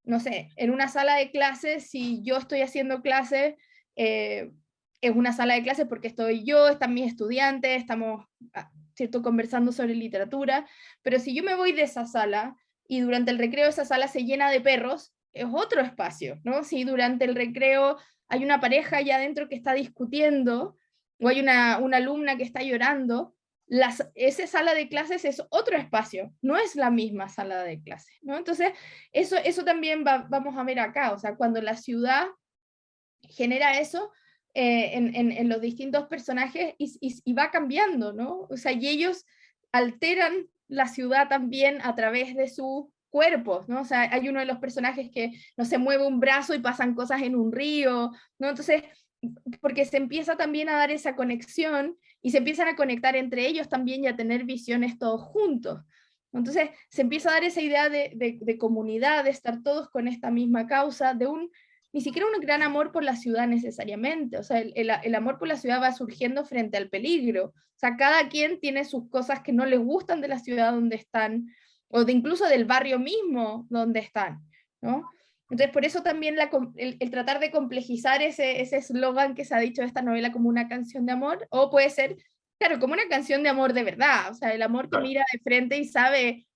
no sé, en una sala de clases, si yo estoy haciendo clases, es una sala de clases porque estoy yo, están mis estudiantes, estamos, ¿cierto?, conversando sobre literatura, pero si yo me voy de esa sala y durante el recreo esa sala se llena de perros, es otro espacio, ¿no? Si durante el recreo hay una pareja allá adentro que está discutiendo, o hay una alumna que está llorando, esa sala de clases es otro espacio, no es la misma sala de clases, ¿no? Entonces, eso también vamos a ver acá, o sea, cuando la ciudad genera eso en los distintos personajes y va cambiando, ¿no? O sea, y ellos alteran la ciudad también a través de sus cuerpos, ¿no? O sea, hay uno de los personajes que no se mueve un brazo y pasan cosas en un río, ¿no? Entonces, porque se empieza también a dar esa conexión y se empiezan a conectar entre ellos también y a tener visiones todos juntos. Entonces, se empieza a dar esa idea de comunidad, de estar todos con esta misma causa, ni siquiera un gran amor por la ciudad necesariamente, o sea, el amor por la ciudad va surgiendo frente al peligro, o sea, cada quien tiene sus cosas que no les gustan de la ciudad donde están, o incluso del barrio mismo donde están, ¿no? Entonces, por eso también el tratar de complejizar ese eslogan que se ha dicho de esta novela como una canción de amor, o puede ser, claro, como una canción de amor de verdad, o sea, el amor que mira de frente y sabe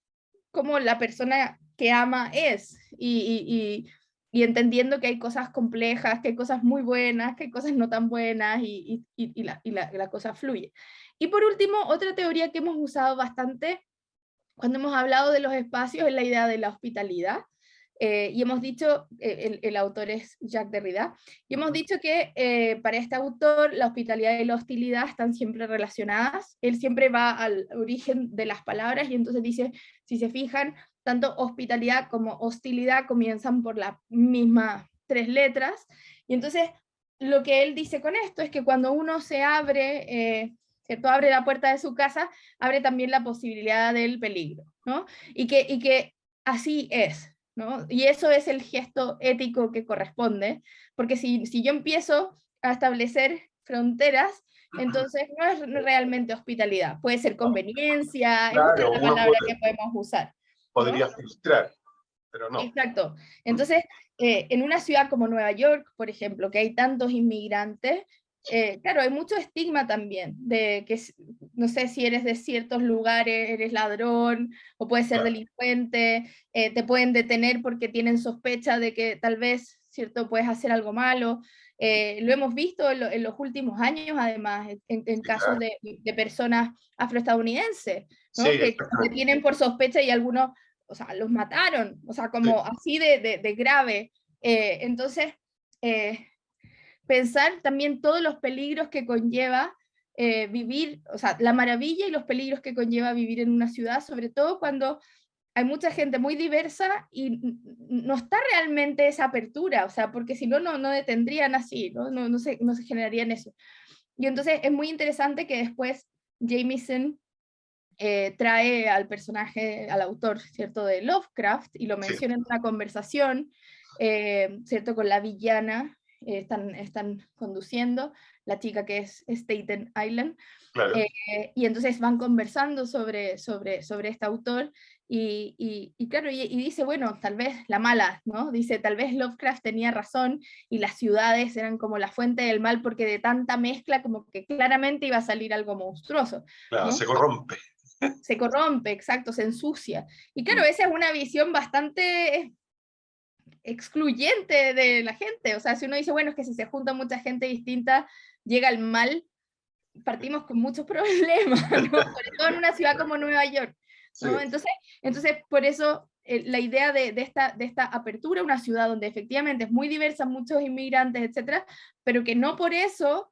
cómo la persona que ama es, y entendiendo que hay cosas complejas, que hay cosas muy buenas, que hay cosas no tan buenas, y la cosa fluye. Y por último, otra teoría que hemos usado bastante cuando hemos hablado de los espacios es la idea de la hospitalidad. Y hemos dicho, el autor es Jacques Derrida, y hemos dicho que para este autor la hospitalidad y la hostilidad están siempre relacionadas. Él siempre va al origen de las palabras y entonces dice, si se fijan, tanto hospitalidad como hostilidad comienzan por las mismas 3 letras. Y entonces lo que él dice con esto es que cuando uno se abre, ¿cierto?, abre la puerta de su casa, abre también la posibilidad del peligro, ¿no? Y que así es, ¿no? Y eso es el gesto ético que corresponde, porque si yo empiezo a establecer fronteras, entonces no es realmente hospitalidad, puede ser conveniencia, es Claro, otra uno palabra que podemos usar, ¿no? podría frustrar, pero no. Exacto. Entonces, en una ciudad como Nueva York, por ejemplo, que hay tantos inmigrantes, claro, hay mucho estigma también, de que, no sé, si eres de ciertos lugares, eres ladrón, o puedes ser Claro. delincuente, te pueden detener porque tienen sospecha de que tal vez, ¿cierto?, puedes hacer algo malo. Lo hemos visto en los últimos años, además, en Sí, casos claro. de personas afroestadounidenses, Sí, ¿no? Que exactamente. tienen por sospecha y algunos, o sea, los mataron, o sea, Sí, como así de grave. Entonces, eh, pensar también todos los peligros que conlleva vivir, o sea, la maravilla y los peligros que conlleva vivir en una ciudad, sobre todo cuando hay mucha gente muy diversa y no está realmente esa apertura, o sea, porque si no, no detendrían así, no se generarían eso. Y entonces es muy interesante que después Jameson trae al personaje, al autor, ¿cierto?, de Lovecraft, y lo sí, menciona en una conversación, ¿cierto?, con la villana, están conduciendo, la chica que es Staten Island, claro. y entonces van conversando sobre este autor, y claro, y dice, bueno, tal vez la mala, ¿no? Dice, tal vez Lovecraft tenía razón, y las ciudades eran como la fuente del mal, porque de tanta mezcla como que claramente iba a salir algo monstruoso, Claro, ¿no? se corrompe. Se corrompe, exacto, se ensucia. Y claro, Mm, esa es una visión bastante excluyente de la gente. O sea, si uno dice, bueno, es que si se junta mucha gente distinta, llega el mal, partimos con muchos problemas, ¿no? Sobre todo en una ciudad como Nueva York, sí, ¿no? Entonces por eso la idea de esta apertura a una ciudad donde efectivamente es muy diversa, muchos inmigrantes, etcétera, pero que no por eso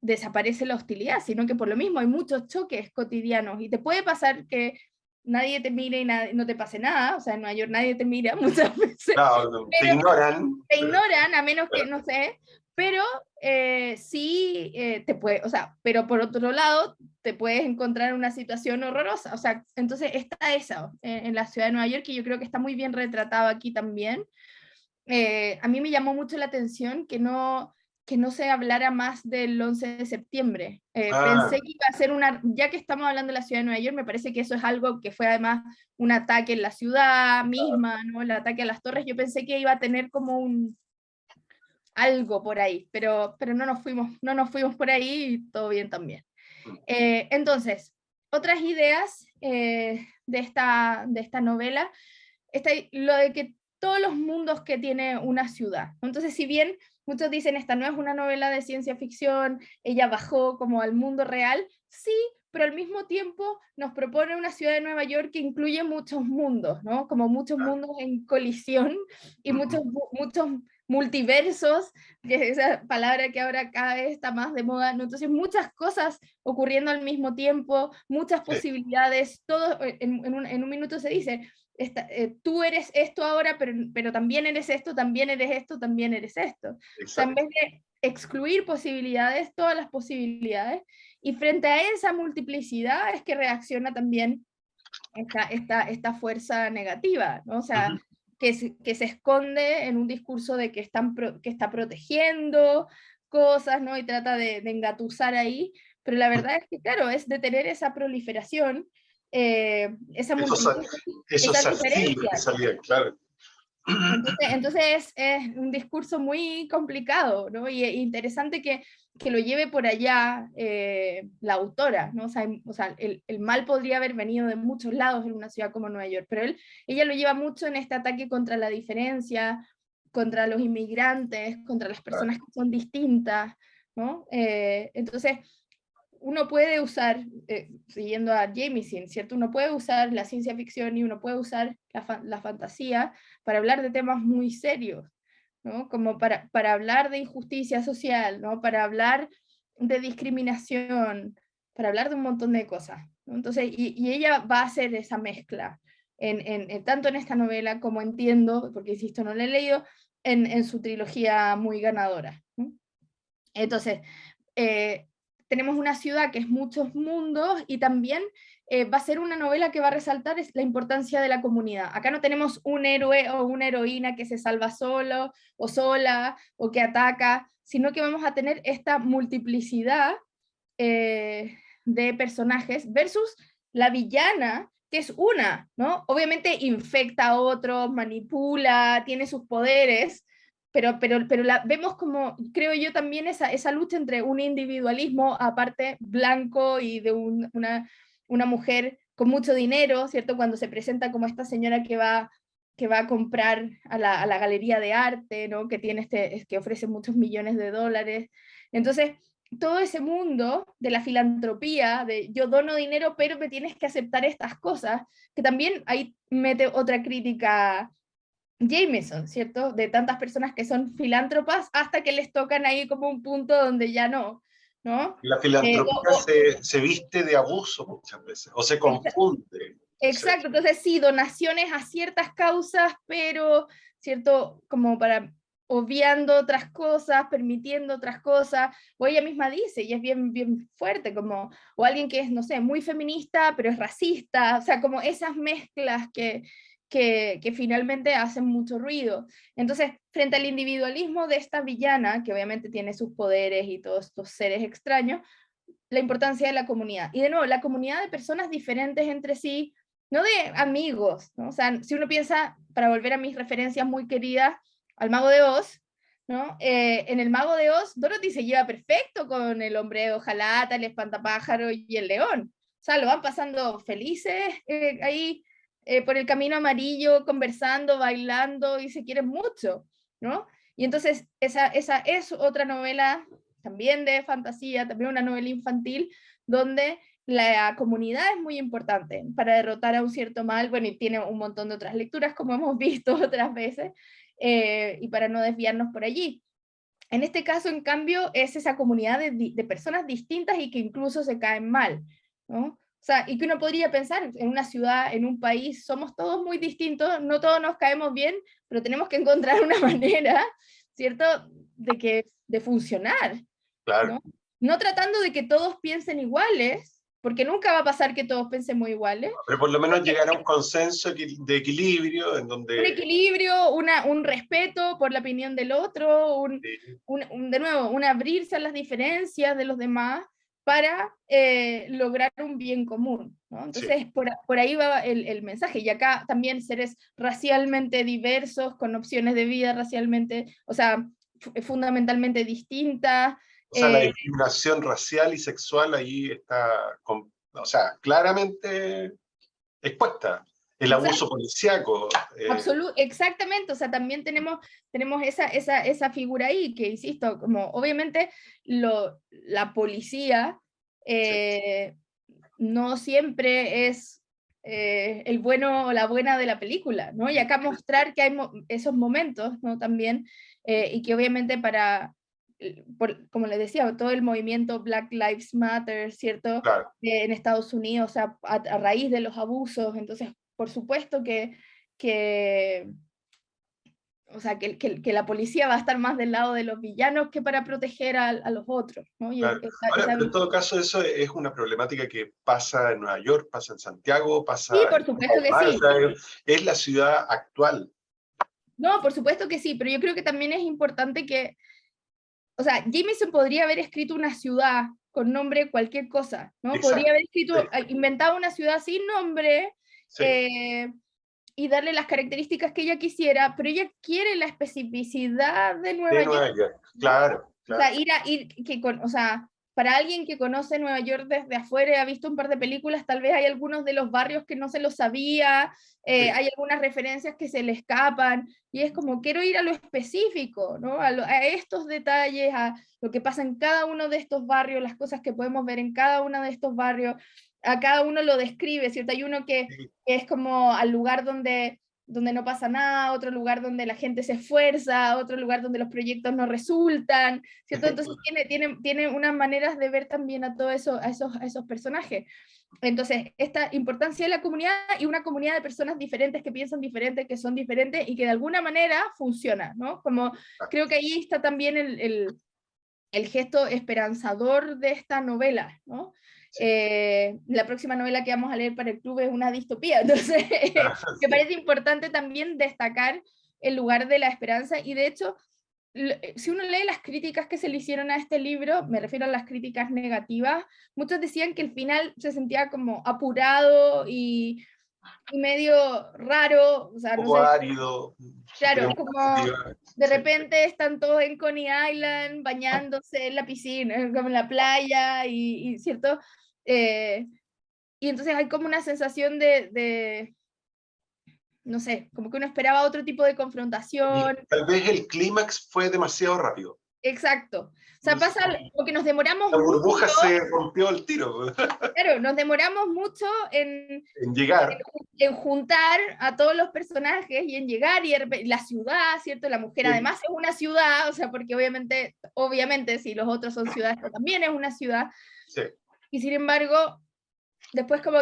desaparece la hostilidad, sino que por lo mismo hay muchos choques cotidianos y te puede pasar que nadie te mire y no te pase nada, o sea, en Nueva York nadie te mira muchas veces, claro, te pero ignoran, te pero ignoran a menos que, claro, no sé, pero sí te puede, o sea, pero por otro lado te puedes encontrar en una situación horrorosa, o sea, entonces está esa en la ciudad de Nueva York y yo creo que está muy bien retratado aquí también. A mí me llamó mucho la atención que no se hablara más del 11 de septiembre. ah, Pensé que iba a ser una, ya que estamos hablando de la ciudad de Nueva York, me parece que eso es algo que fue además un ataque en la ciudad misma, ¿no? El ataque a las torres, yo pensé que iba a tener como un algo por ahí, pero no nos fuimos por ahí y todo bien también. mm, Entonces, otras ideas de esta novela, lo de que todos los mundos que tiene una ciudad. Entonces, si bien muchos dicen esta no es una novela de ciencia ficción, ella bajó como al mundo real, sí, pero al mismo tiempo nos propone una ciudad de Nueva York que incluye muchos mundos, ¿no? Como muchos ah, mundos en colisión y ujú, muchos multiversos, que es esa palabra que ahora cada vez está más de moda, ¿no? Entonces muchas cosas ocurriendo al mismo tiempo, muchas sí, posibilidades, todo en un minuto se dice, tú eres esto ahora, pero también eres esto, también eres esto, también eres esto. O sea, en exacto. vez de excluir posibilidades, todas las posibilidades, y frente a esa multiplicidad es que reacciona también esta fuerza negativa, ¿no? O sea, Ujú. que se esconde en un discurso de que, que está protegiendo cosas, ¿no? Y trata de engatusar ahí, pero la verdad es que, claro, es detener esa proliferación, esa Esos, multitud, esos esas archivos que diferencias. salían, claro. Entonces es un discurso muy complicado, ¿no? Y es interesante que lo lleve por allá la autora, ¿no? O sea, el mal podría haber venido de muchos lados en una ciudad como Nueva York, pero ella lo lleva mucho en este ataque contra la diferencia, contra los inmigrantes, contra las Claro, personas que son distintas, ¿no? Entonces, uno puede usar, siguiendo a Jameson, ¿cierto? Uno puede usar la ciencia ficción y uno puede usar la fantasía para hablar de temas muy serios, ¿no? Como para hablar de injusticia social, ¿no? Para hablar de discriminación, para hablar de un montón de cosas, ¿no? Entonces, y ella va a hacer esa mezcla, tanto en esta novela como entiendo, porque insisto, no la he leído, en su trilogía muy ganadora, ¿no? Entonces, eh, tenemos una ciudad que es muchos mundos y también va a ser una novela que va a resaltar la importancia de la comunidad. Acá no tenemos un héroe o una heroína que se salva solo o sola o que ataca, sino que vamos a tener esta multiplicidad de personajes versus la villana, que es una, ¿no? Obviamente infecta a otros, manipula, tiene sus poderes, pero vemos como, creo yo también, esa lucha entre un individualismo aparte blanco y de una mujer con mucho dinero, ¿cierto? Cuando se presenta como esta señora que va que va a comprar a la galería de arte, ¿no? Que tiene que ofrece muchos millones de dólares. Entonces, todo ese mundo de la filantropía, de yo dono dinero, pero me tienes que aceptar estas cosas, que también ahí mete otra crítica Jameson, ¿cierto? De tantas personas que son filántropas hasta que les tocan ahí como un punto donde ya no, ¿no? La filantropía se viste de abuso muchas veces, o se confunde. Exacto, entonces sí, donaciones a ciertas causas, pero, ¿cierto? Como para obviando otras cosas, permitiendo otras cosas, o ella misma dice, y es bien, bien fuerte, como, o alguien que es, no sé, muy feminista, pero es racista, o sea, como esas mezclas que finalmente hacen mucho ruido. Entonces, frente al individualismo de esta villana, que obviamente tiene sus poderes y todos estos seres extraños, la importancia de la comunidad. Y de nuevo, la comunidad de personas diferentes entre sí, no de amigos, ¿no? O sea, si uno piensa, para volver a mis referencias muy queridas, al Mago de Oz, ¿no? En el Mago de Oz, Dorothy se lleva perfecto con el hombre de hojalata, el espantapájaro y el león. O sea, lo van pasando felices ahí por el camino amarillo, conversando, bailando y se quieren mucho, ¿no? Y entonces esa es otra novela también de fantasía, también una novela infantil, donde la comunidad es muy importante para derrotar a un cierto mal, bueno, y tiene un montón de otras lecturas, como hemos visto otras veces, y para no desviarnos por allí. En este caso, en cambio, es esa comunidad de personas distintas y que incluso se caen mal, ¿no? O sea, y que uno podría pensar, en una ciudad, en un país, somos todos muy distintos, no todos nos caemos bien, pero tenemos que encontrar una manera, ¿cierto?, de funcionar, Claro. ¿no? No tratando de que todos piensen iguales, porque nunca va a pasar que todos pensemos iguales. Pero por lo menos llegar a un consenso de equilibrio en donde... Un equilibrio, un respeto por la opinión del otro, de nuevo, un abrirse a las diferencias de los demás para lograr un bien común, ¿no? Entonces, sí, por ahí va el mensaje. Y acá también seres racialmente diversos, con opciones de vida racialmente, o sea, fundamentalmente distintas. O sea, la discriminación racial y sexual ahí está, o sea, claramente expuesta. El abuso policíaco. Exactamente, o sea, también tenemos esa figura ahí, que insisto, como obviamente la policía Sí. no siempre es el bueno o la buena de la película, ¿no? Y acá mostrar que hay esos momentos, ¿no? También, y que obviamente como les decía, todo el movimiento Black Lives Matter, ¿cierto? Claro. En Estados Unidos, o sea, a raíz de los abusos, entonces por supuesto o sea, que la policía va a estar más del lado de los villanos que para proteger a los otros, ¿no? Y claro. Ahora, pero en todo caso, eso es una problemática que pasa en Nueva York, pasa en Santiago, pasa sí, por en supuesto que sí. es la ciudad actual. No, por supuesto que sí, pero yo creo que también es importante que, o sea, Jameson podría haber escrito una ciudad con nombre cualquier cosa, ¿no? Exacto. Podría haber escrito, inventado una ciudad sin nombre, sí. Y darle las características que ella quisiera, pero ella quiere la especificidad de Nueva York. Claro, claro. O sea, o sea, para alguien que conoce Nueva York desde afuera y ha visto un par de películas, tal vez hay algunos de los barrios que no se lo sabía, sí, hay algunas referencias que se le escapan, y es como, quiero ir a lo específico, ¿no? A estos detalles, a lo que pasa en cada uno de estos barrios, las cosas que podemos ver en cada uno de estos barrios, a cada uno lo describe, ¿cierto? Hay uno que es como al lugar donde no pasa nada, otro lugar donde la gente se esfuerza, otro lugar donde los proyectos no resultan, ¿cierto? Entonces tiene unas maneras de ver también a todo eso, a esos personajes. Entonces, esta importancia de la comunidad y una comunidad de personas diferentes que piensan diferentes, que son diferentes y que de alguna manera funciona, ¿no? Como creo que ahí está también el gesto esperanzador de esta novela, ¿no? Sí. La próxima novela que vamos a leer para el club es una distopía, entonces me parece importante también destacar el lugar de la esperanza, y de hecho, si uno lee las críticas que se le hicieron a este libro, me refiero a las críticas negativas, muchos decían que el final se sentía como apurado y medio raro, o sea, no sé, árido. Claro, como de repente están todos en Coney Island bañándose en la piscina, como en la playa, ¿cierto? Y entonces hay como una sensación no sé, como que uno esperaba otro tipo de confrontación. Tal vez el clímax fue demasiado rápido. Exacto. O sea, pasa porque nos demoramos La mucho, burbuja se rompió al tiro. claro, nos demoramos mucho En llegar. en juntar a todos los personajes y en llegar, y la ciudad, ¿cierto? La mujer además es una ciudad, o sea, porque obviamente si los otros son ciudades, pero también es una ciudad. Sí. Y sin embargo, después como...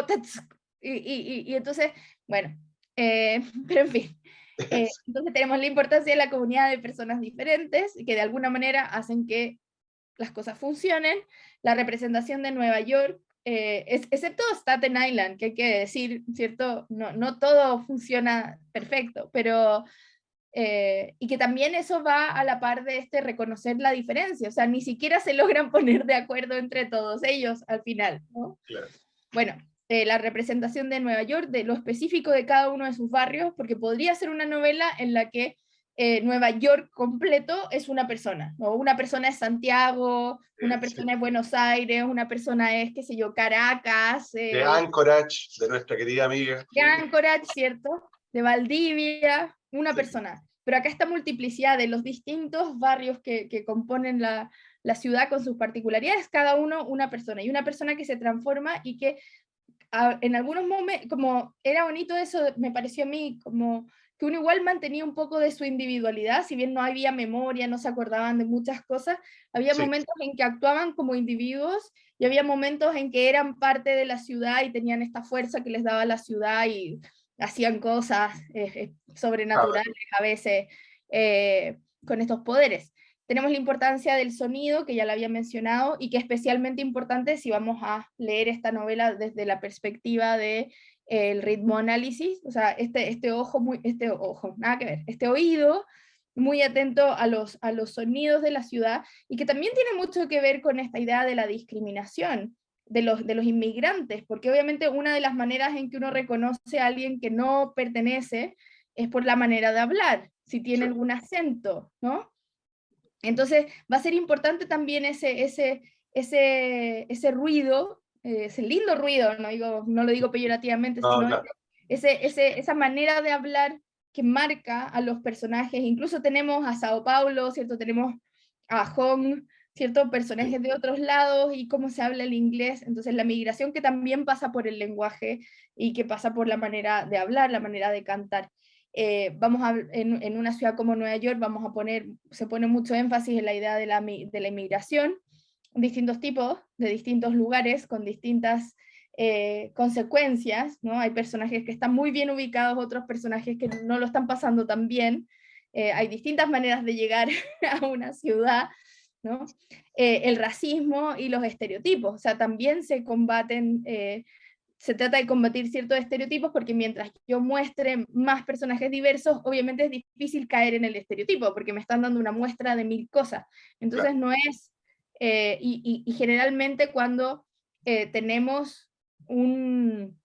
Y entonces, bueno, pero en fin. Entonces tenemos la importancia de la comunidad de personas diferentes que de alguna manera hacen que las cosas funcionen, la representación de Nueva York, excepto Staten Island, que hay que decir, ¿cierto? No todo funciona perfecto, pero y que también eso va a la par de reconocer la diferencia, o sea, ni siquiera se logran poner de acuerdo entre todos ellos al final, ¿no? Claro. Bueno, la representación de Nueva York, de lo específico de cada uno de sus barrios, porque podría ser una novela en la que Nueva York completo es una persona, ¿no? Una persona es Santiago, una persona es Buenos Aires, una persona es, qué sé yo, Caracas. De Anchorage, de nuestra querida amiga. De Anchorage, ¿cierto? De Valdivia, una persona. Pero acá esta multiplicidad de los distintos barrios que componen la ciudad con sus particularidades, cada uno una persona, y una persona que se transforma y que en algunos momentos, como era bonito eso, me pareció a mí, como que uno igual mantenía un poco de su individualidad, si bien no había memoria, no se acordaban de muchas cosas, había momentos en que actuaban como individuos y había momentos en que eran parte de la ciudad y tenían esta fuerza que les daba la ciudad y hacían cosas sobrenaturales a veces con estos poderes. Tenemos la importancia del sonido, que ya la había mencionado, y que es especialmente importante si vamos a leer esta novela desde la perspectiva de el ritmo análisis, o sea, este ojo, nada que ver, este oído muy atento a los sonidos de la ciudad, y que también tiene mucho que ver con esta idea de la discriminación de los inmigrantes, porque obviamente una de las maneras en que uno reconoce a alguien que no pertenece es por la manera de hablar, si tiene algún acento, ¿no? Entonces va a ser importante también ese ruido, ese lindo ruido, no lo digo peyorativamente, No, sino claro. esa manera de hablar que marca a los personajes. Incluso tenemos a Sao Paulo, ¿cierto? Tenemos a Hong, ¿cierto? Personajes de otros lados y cómo se habla el inglés. Entonces la migración que también pasa por el lenguaje y que pasa por la manera de hablar, la manera de cantar. En una ciudad como Nueva York se pone mucho énfasis en la idea de la inmigración, distintos tipos, de distintos lugares, con distintas consecuencias, ¿no? Hay personajes que están muy bien ubicados, otros personajes que no lo están pasando tan bien, hay distintas maneras de llegar a una ciudad, ¿no? El racismo y los estereotipos, o sea, también se combaten se trata de combatir ciertos estereotipos porque mientras yo muestre más personajes diversos, obviamente es difícil caer en el estereotipo porque me están dando una muestra de 1000 cosas. Entonces no es, y generalmente cuando tenemos un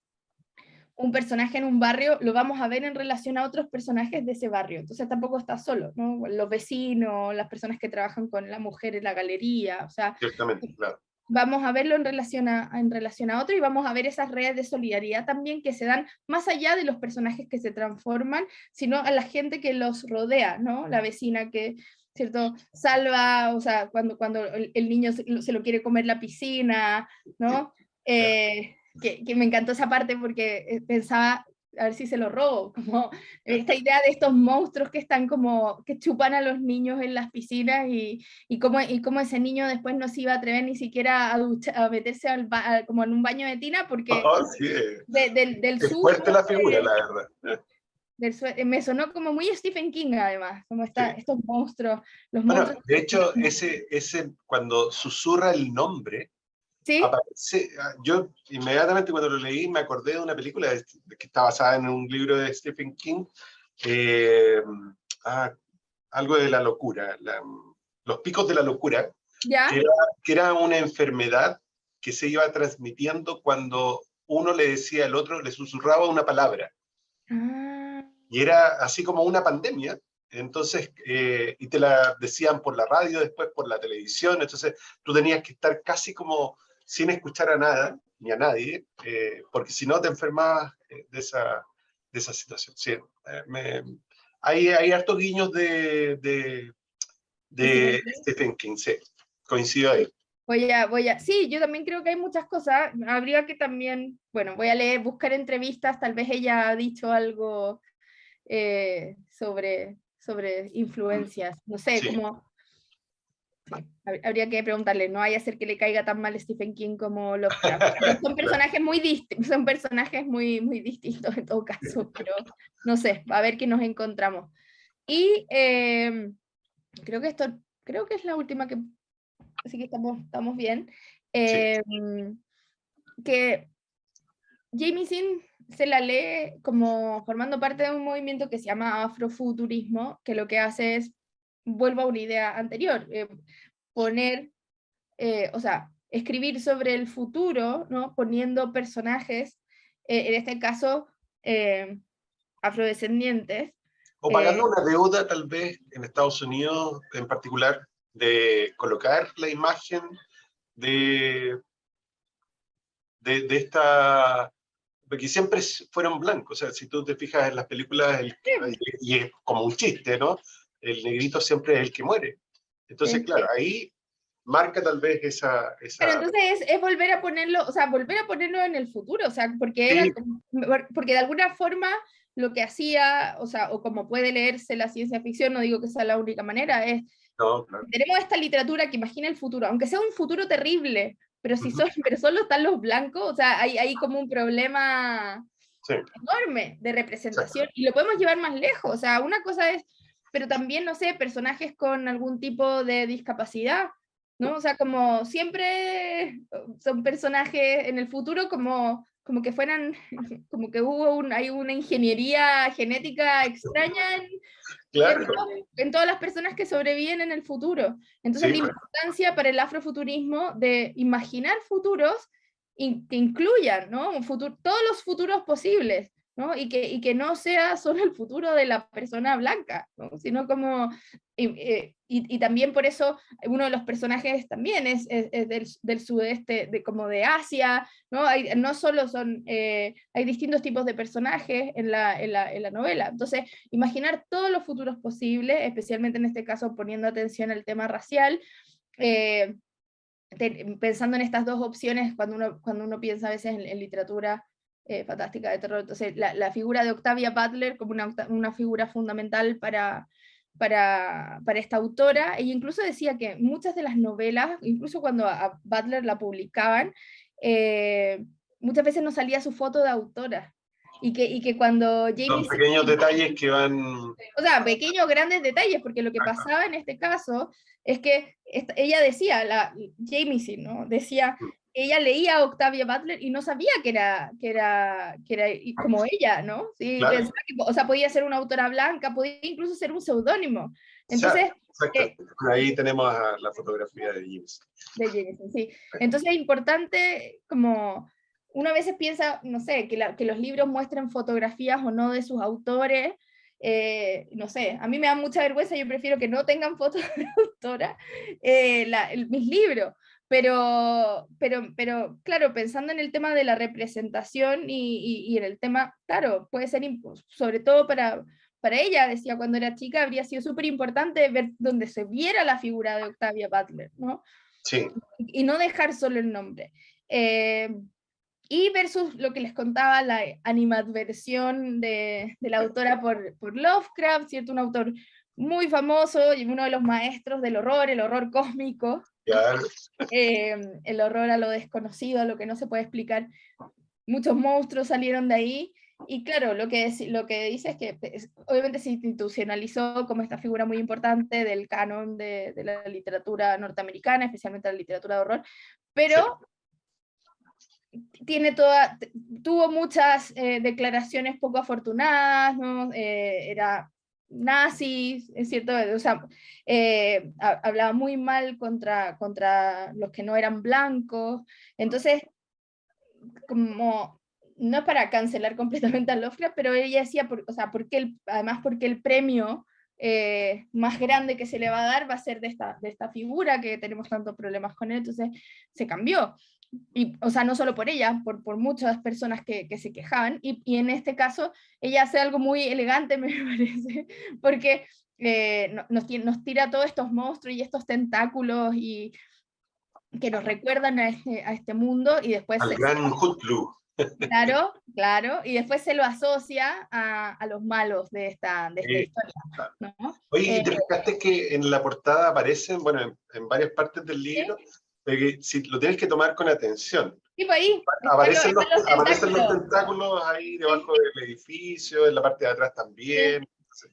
personaje en un barrio, lo vamos a ver en relación a otros personajes de ese barrio. Entonces tampoco está solo, ¿no? Los vecinos, las personas que trabajan con la mujer en la galería, o sea, ciertamente, claro. Vamos a verlo en relación a otro y vamos a ver esas redes de solidaridad también que se dan más allá de los personajes que se transforman, sino a la gente que los rodea, ¿no? La vecina que, ¿cierto? Salva, o sea, cuando el niño se lo quiere comer la piscina, ¿no? Que me encantó esa parte porque pensaba, a ver si se lo robo, como esta idea de estos monstruos que están como, que chupan a los niños en las piscinas y cómo ese niño después no se iba a atrever ni siquiera a meterse como en un baño de tina porque Sí, del es susto, fuerte la figura, la verdad. me sonó como muy Stephen King además, como estos monstruos, los Bueno, monstruos. de hecho, ese cuando susurra el nombre, ¿Sí? aparece, yo inmediatamente cuando lo leí me acordé de una película que está basada en un libro de Stephen King, algo de la locura, los picos de la locura, ¿Ya? que era una enfermedad que se iba transmitiendo cuando uno le decía al otro, le susurraba una palabra. Ah. Y era así como una pandemia. Entonces, y te la decían por la radio, después por la televisión, entonces tú tenías que estar casi como sin escuchar a nada, ni a nadie, porque si no te enfermabas de esa situación. Sí, hay hartos guiños de Stephen King, sí, coincido ahí. Sí, yo también creo que hay muchas cosas. Habría que también, bueno, voy a leer, buscar entrevistas, tal vez ella ha dicho algo sobre influencias, no sé, Sí. como... Sí, habría que preguntarle, no hay a hacer que le caiga tan mal Stephen King como Lovecraft. Pero son personajes son personajes muy distintos en todo caso, pero no sé, a ver qué nos encontramos. Y creo que es la última que, así que estamos bien. Sí. Que Jamie Sin se la lee como formando parte de un movimiento que se llama afrofuturismo, que lo que hace es, vuelvo a una idea anterior, poner, o sea, escribir sobre el futuro, ¿no? Poniendo personajes, en este caso, afrodescendientes. O pagando una deuda, tal vez, en Estados Unidos en particular, de colocar la imagen de esta... Porque siempre fueron blancos, o sea, si tú te fijas en las películas, y es como un chiste, ¿no? El negrito siempre es el que muere. Entonces, claro, ahí marca tal vez esa... Pero entonces es volver a ponerlo, o sea, volver a ponerlo en el futuro, o sea, porque, sí. porque de alguna forma lo que hacía, o sea, o como puede leerse la ciencia ficción, no digo que sea la única manera, es, No, claro. tenemos esta literatura que imagina el futuro, aunque sea un futuro terrible, pero, pero solo están los blancos, o sea, hay como un problema enorme de representación, y lo podemos llevar más lejos, o sea, una cosa es, pero también, no sé, personajes con algún tipo de discapacidad, ¿no? O sea, como siempre son personajes en el futuro como que fueran, como que hay una ingeniería genética extraña Claro. en todas las personas que sobreviven en el futuro. Entonces, la importancia para el afrofuturismo de imaginar futuros que incluyan, ¿no? Todos los futuros posibles, ¿no? Y que no sea solo el futuro de la persona blanca, ¿no? Sino como... Y también por eso uno de los personajes también es del sudeste, como de Asia, ¿no? No solo hay distintos tipos de personajes en la novela. Entonces, imaginar todos los futuros posibles, especialmente en este caso poniendo atención al tema racial, pensando en estas dos opciones cuando uno piensa a veces en literatura fantástica de terror. Entonces, la figura de Octavia Butler como una figura fundamental para esta autora. Ella incluso decía que muchas de las novelas, incluso cuando a Butler la publicaban, muchas veces no salía su foto de autora. Y que cuando Jamie... Son pequeños detalles que van... O sea, pequeños grandes detalles, porque lo que pasaba en este caso es que ella decía, Jamie, ¿no? Decía, ella leía a Octavia Butler y no sabía que era como ella, ¿no? Sí, claro. pensaba que, o sea, podía ser una autora blanca, podía incluso ser un seudónimo. Entonces, ahí tenemos la fotografía de Jameson. De Jameson, sí. Entonces es importante, como uno a veces piensa, no sé, que los libros muestren fotografías o no de sus autores. No sé, a mí me da mucha vergüenza, yo prefiero que no tengan fotos de la autora mis libros. Pero, claro, pensando en el tema de la representación y en el tema, claro, puede ser, sobre todo para ella, decía, cuando era chica, habría sido súper importante ver donde se viera la figura de Octavia Butler, ¿no? Sí. Y no dejar solo el nombre. Y versus lo que les contaba, la animadversión de la autora por Lovecraft, ¿cierto? Un autor muy famoso y uno de los maestros del horror, el horror cósmico, claro. El horror a lo desconocido, a lo que no se puede explicar. Muchos monstruos salieron de ahí, y claro, lo que dice es que obviamente se institucionalizó como esta figura muy importante del canon de la literatura norteamericana, especialmente la literatura de horror, pero tuvo muchas declaraciones poco afortunadas, ¿no? Era nazi, es cierto, o sea, hablaba muy mal contra los que no eran blancos, entonces, como, no es para cancelar completamente a Lovecraft, pero ella decía, o sea, además porque el premio más grande que se le va a dar va a ser de esta figura que tenemos tantos problemas con él, entonces se cambió. o sea, no solo por ella, por muchas personas que se quejaban, y en este caso ella hace algo muy elegante, me parece, porque nos tira todos estos monstruos y estos tentáculos y que nos recuerdan a este mundo, y después Al gran Hutlu. claro, claro, y después se lo asocia a los malos de esta historia, ¿no? Oye, ¿y te fijaste que en la portada aparecen, bueno, en varias partes del libro, de que si lo tienes que tomar con atención? Tipo ahí, Aparecen están los aparecen los tentáculos. tentáculos ahí debajo Sí, del edificio, en la parte de atrás sí. también.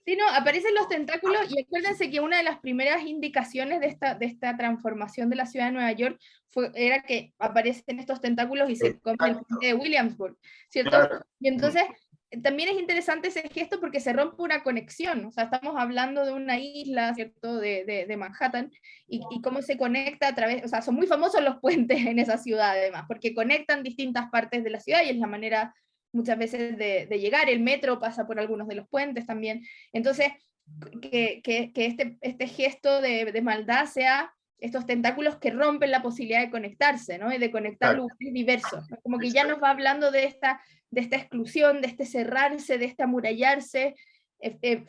Sí, no, aparecen los tentáculos, y acuérdense que una de las primeras indicaciones de esta transformación de la ciudad de Nueva York era que aparecen estos tentáculos y se comen el Exacto, puente de Williamsburg, ¿cierto? claro. Y entonces también es interesante ese gesto porque se rompe una conexión, o sea, estamos hablando de una isla, ¿cierto?, de Manhattan, y cómo se conecta a través, o sea, son muy famosos los puentes en esa ciudad además, porque conectan distintas partes de la ciudad y es la manera muchas veces de llegar. El metro pasa por algunos de los puentes también. Entonces, que este gesto de maldad sea estos tentáculos que rompen la posibilidad de conectarse, ¿no? Y de conectar Claro, lugares diversos, ¿no? Como que ya exacto. nos va hablando de esta exclusión, de este cerrarse, de este amurallarse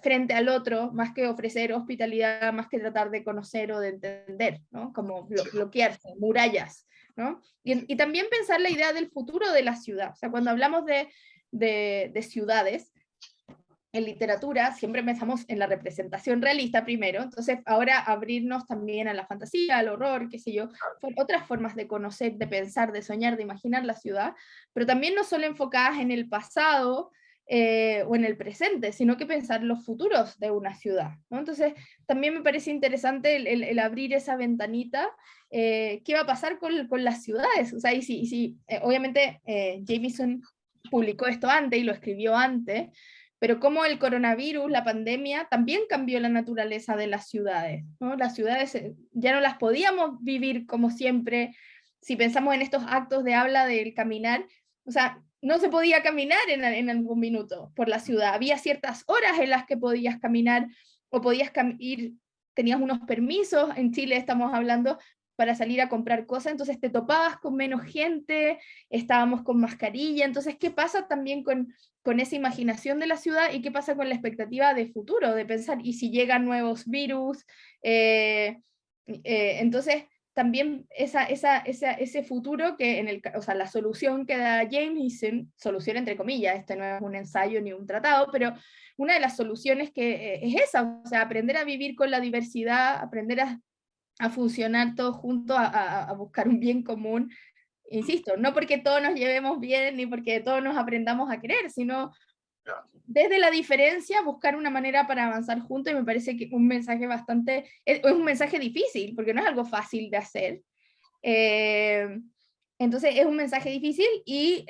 frente al otro, más que ofrecer hospitalidad, más que tratar de conocer o de entender, ¿no? Como bloquearse, murallas, ¿no? Y también pensar la idea del futuro de la ciudad. O sea, cuando hablamos de ciudades, en literatura siempre pensamos en la representación realista primero, entonces ahora abrirnos también a la fantasía, al horror, qué sé yo, otras formas de conocer, de pensar, de soñar, de imaginar la ciudad, pero también no solo enfocadas en el pasado o en el presente, sino que pensar los futuros de una ciudad, ¿no? Entonces también me parece interesante el abrir esa ventanita. ¿Qué va a pasar con las ciudades? O sea, y si obviamente Jameson publicó esto antes y lo escribió antes, pero como el coronavirus, la pandemia, también cambió la naturaleza de las ciudades, ¿no? Las ciudades ya no las podíamos vivir como siempre. Si pensamos en estos actos de habla del caminar, o sea, no se podía caminar en algún minuto por la ciudad. Había ciertas horas en las que podías caminar o podías ir, tenías unos permisos, en Chile estamos hablando, para salir a comprar cosas, entonces te topabas con menos gente, estábamos con mascarilla, entonces, ¿qué pasa también con esa imaginación de la ciudad y qué pasa con la expectativa de futuro, de pensar, y si llegan nuevos virus? Entonces, también ese futuro que o sea, la solución que da Jameson, solución entre comillas, este no es un ensayo ni un tratado, pero una de las soluciones que es esa, o sea, aprender a vivir con la diversidad, aprender a funcionar todos juntos, a buscar un bien común, insisto, no porque todos nos llevemos bien ni porque todos nos aprendamos a querer, sino desde la diferencia buscar una manera para avanzar juntos, y me parece que un mensaje es un mensaje difícil, porque no es algo fácil de hacer. Entonces es un mensaje difícil y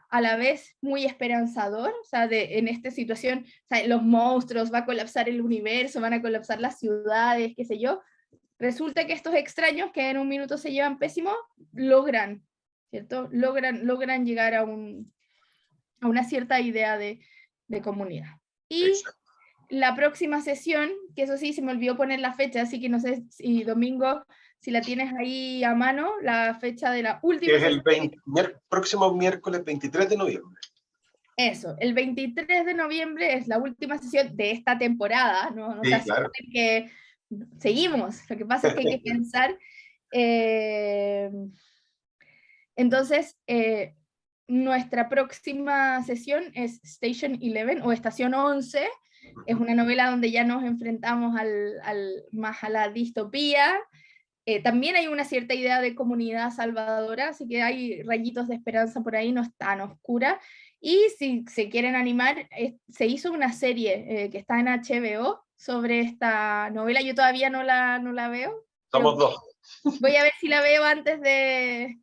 a la vez muy esperanzador, o sea, en esta situación, o sea, los monstruos, va a colapsar el universo, van a colapsar las ciudades, qué sé yo. Resulta que estos extraños que en un minuto se llevan pésimo, logran, ¿cierto? Logran llegar a una cierta idea de comunidad. Y Exacto. la próxima sesión, que eso sí, se me olvidó poner la fecha, así que no sé si Domingo, si la tienes ahí a mano, la fecha de la última Es el sesión. próximo miércoles 23 de noviembre. Eso, el 23 de noviembre es la última sesión de esta temporada, no se Sí, claro. asusten que seguimos, lo que pasa es que hay que pensar. Entonces, nuestra próxima sesión es Station 11 o Estación 11. Es una novela donde ya nos enfrentamos más a la distopía. También hay una cierta idea de comunidad salvadora, así que hay rayitos de esperanza por ahí, no es tan oscura. Y si se quieren animar, se hizo una serie que está en HBO sobre esta novela. Yo todavía no la veo, Somos pero dos. voy a ver si la veo antes de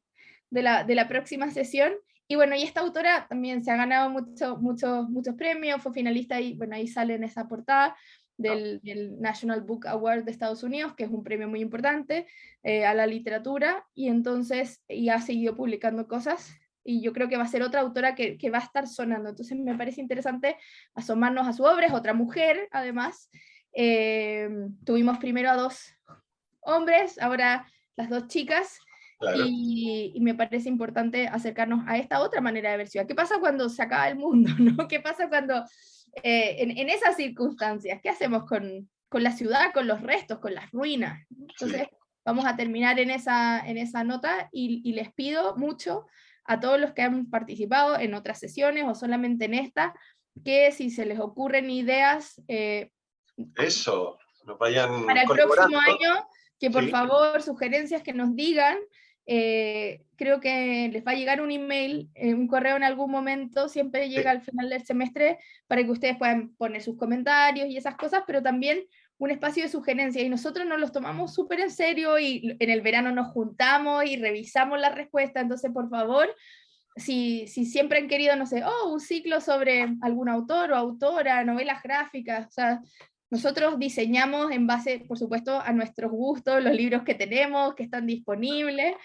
la próxima sesión. Y bueno, y esta autora también se ha ganado muchos premios, fue finalista y bueno, ahí sale en esa portada del National Book Award de Estados Unidos, que es un premio muy importante a la literatura, y entonces y ha seguido publicando cosas, y yo creo que va a ser otra autora que va a estar sonando, entonces me parece interesante asomarnos a su obra, es otra mujer además. Tuvimos primero a dos hombres, ahora las dos chicas, Claro. y me parece importante acercarnos a esta otra manera de ver ciudad. ¿Qué pasa cuando se acaba el mundo, ¿no? ¿Qué pasa cuando, en esas circunstancias, qué hacemos con la ciudad, con los restos, con las ruinas? Entonces, Sí. vamos a terminar en esa nota y les pido mucho a todos los que han participado en otras sesiones o solamente en esta, que si se les ocurren ideas Eso, nos vayan para el próximo colaborando. año, que por Sí, favor, sugerencias que nos digan. Creo que les va a llegar un email, un correo en algún momento, siempre llega sí, al final del semestre, para que ustedes puedan poner sus comentarios y esas cosas, pero también un espacio de sugerencias, y nosotros nos los tomamos súper en serio, y en el verano nos juntamos y revisamos la respuesta. Entonces, por favor, si siempre han querido, no sé, un ciclo sobre algún autor o autora, novelas gráficas, o sea, nosotros diseñamos en base, por supuesto, a nuestros gustos, los libros que tenemos, que están disponibles,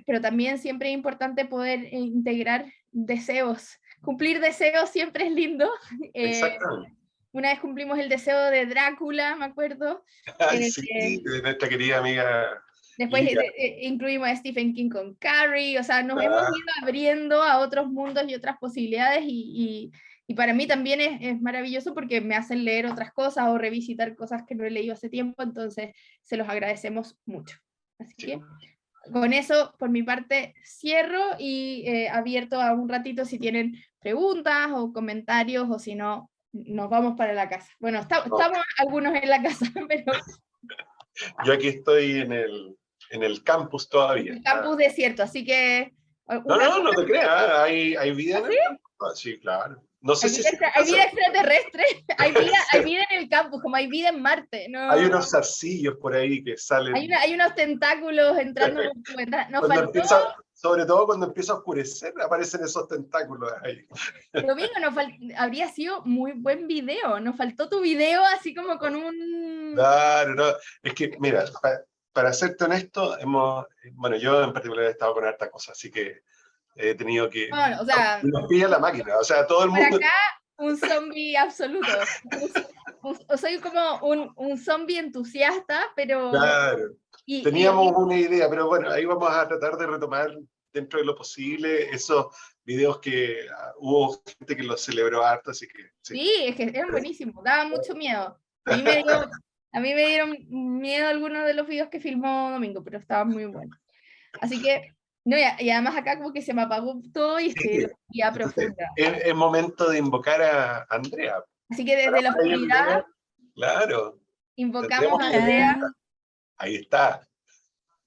pero también siempre es importante poder integrar deseos. Cumplir deseos siempre es lindo. exactamente. Una vez cumplimos el deseo de Drácula, me acuerdo. Ay, eh, sí, de nuestra querida amiga Después Lía. incluimos a Stephen King con Carrie, o sea, nos hemos Ah, ido abriendo a otros mundos y otras posibilidades, y para mí también es maravilloso porque me hacen leer otras cosas o revisitar cosas que no he leído hace tiempo, entonces se los agradecemos mucho. Así sí. que con eso, por mi parte, cierro y abierto a un ratito si tienen preguntas o comentarios, o si no, nos vamos para la casa. Bueno, No, estamos algunos en la casa, pero yo aquí estoy en el campus todavía. el campus desierto, así que No, no, no te creas, hay vida ¿Ah, en sí? el campus. Ah, sí, claro. No sé Hay si vida, es en hay vida casa. extraterrestre, hay Sí. vida en el campus, como hay vida en Marte, Hay no, unos zarcillos por ahí que salen. hay unos tentáculos entrando por tu ventana. Nos Cuando faltó, empieza, sobre todo cuando empieza a oscurecer, aparecen esos tentáculos ahí. Domingo, habría sido muy buen video, nos faltó tu video así como con un... Claro, no. Es que, mira, para serte honesto, bueno, yo en particular he estado con harta cosa, así que he tenido que... Bueno, o sea, Nos pilla la máquina, o sea, todo el por mundo... acá un zombie absoluto. Soy como un zombie entusiasta, pero... Claro. Y Teníamos una idea, pero bueno, ahí vamos a tratar de retomar dentro de lo posible esos videos que hubo gente que los celebró harto, así que sí. sí, es que eran buenísimos, daba mucho miedo. A mí me dieron miedo algunos de los videos que filmó Domingo, pero estaban muy buenos. Así que, no, y además acá como que se me apagó todo y estoy en la oscuridad Entonces, profunda. es momento de invocar a Andrea. Así que ¿Estará desde la por ahí oscuridad Andrea? Claro, invocamos tendremos a preguntas. Andrea, Ahí está.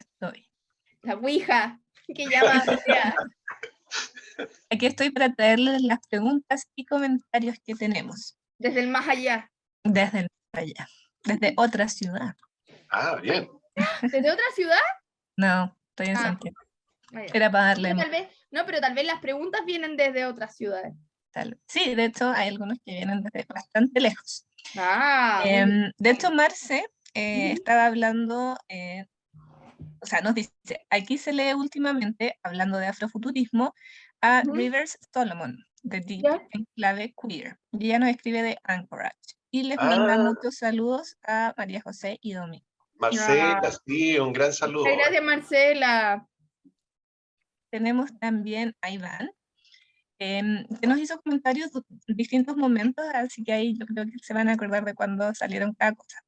Estoy. la Ouija, que llama a Andrea. Aquí estoy para traerles las preguntas y comentarios que tenemos Desde el más allá. desde el más allá, desde otra ciudad. Ah, bien. ¿Desde otra ciudad? No, estoy en Ah. Santiago. Ah, ya. Era para darle Pero tal vez las preguntas vienen desde otras ciudades. Sí, de hecho hay algunos que vienen desde bastante lejos. Ah, muy bien. De hecho, Marce Ujú. estaba hablando, o sea, nos dice, aquí se lee últimamente, hablando de afrofuturismo, a Ujú. Rivers Solomon, de Deep ¿Ya? en clave queer. Y ella nos escribe de Anchorage. Y les manda Ah, muchos saludos a María José y Domingo. Marcela, sí, un gran saludo. Gracias, Marcela. Tenemos también a Iván, que nos hizo comentarios en distintos momentos, así que ahí yo creo que se van a acordar de cuando salieron cada cosa.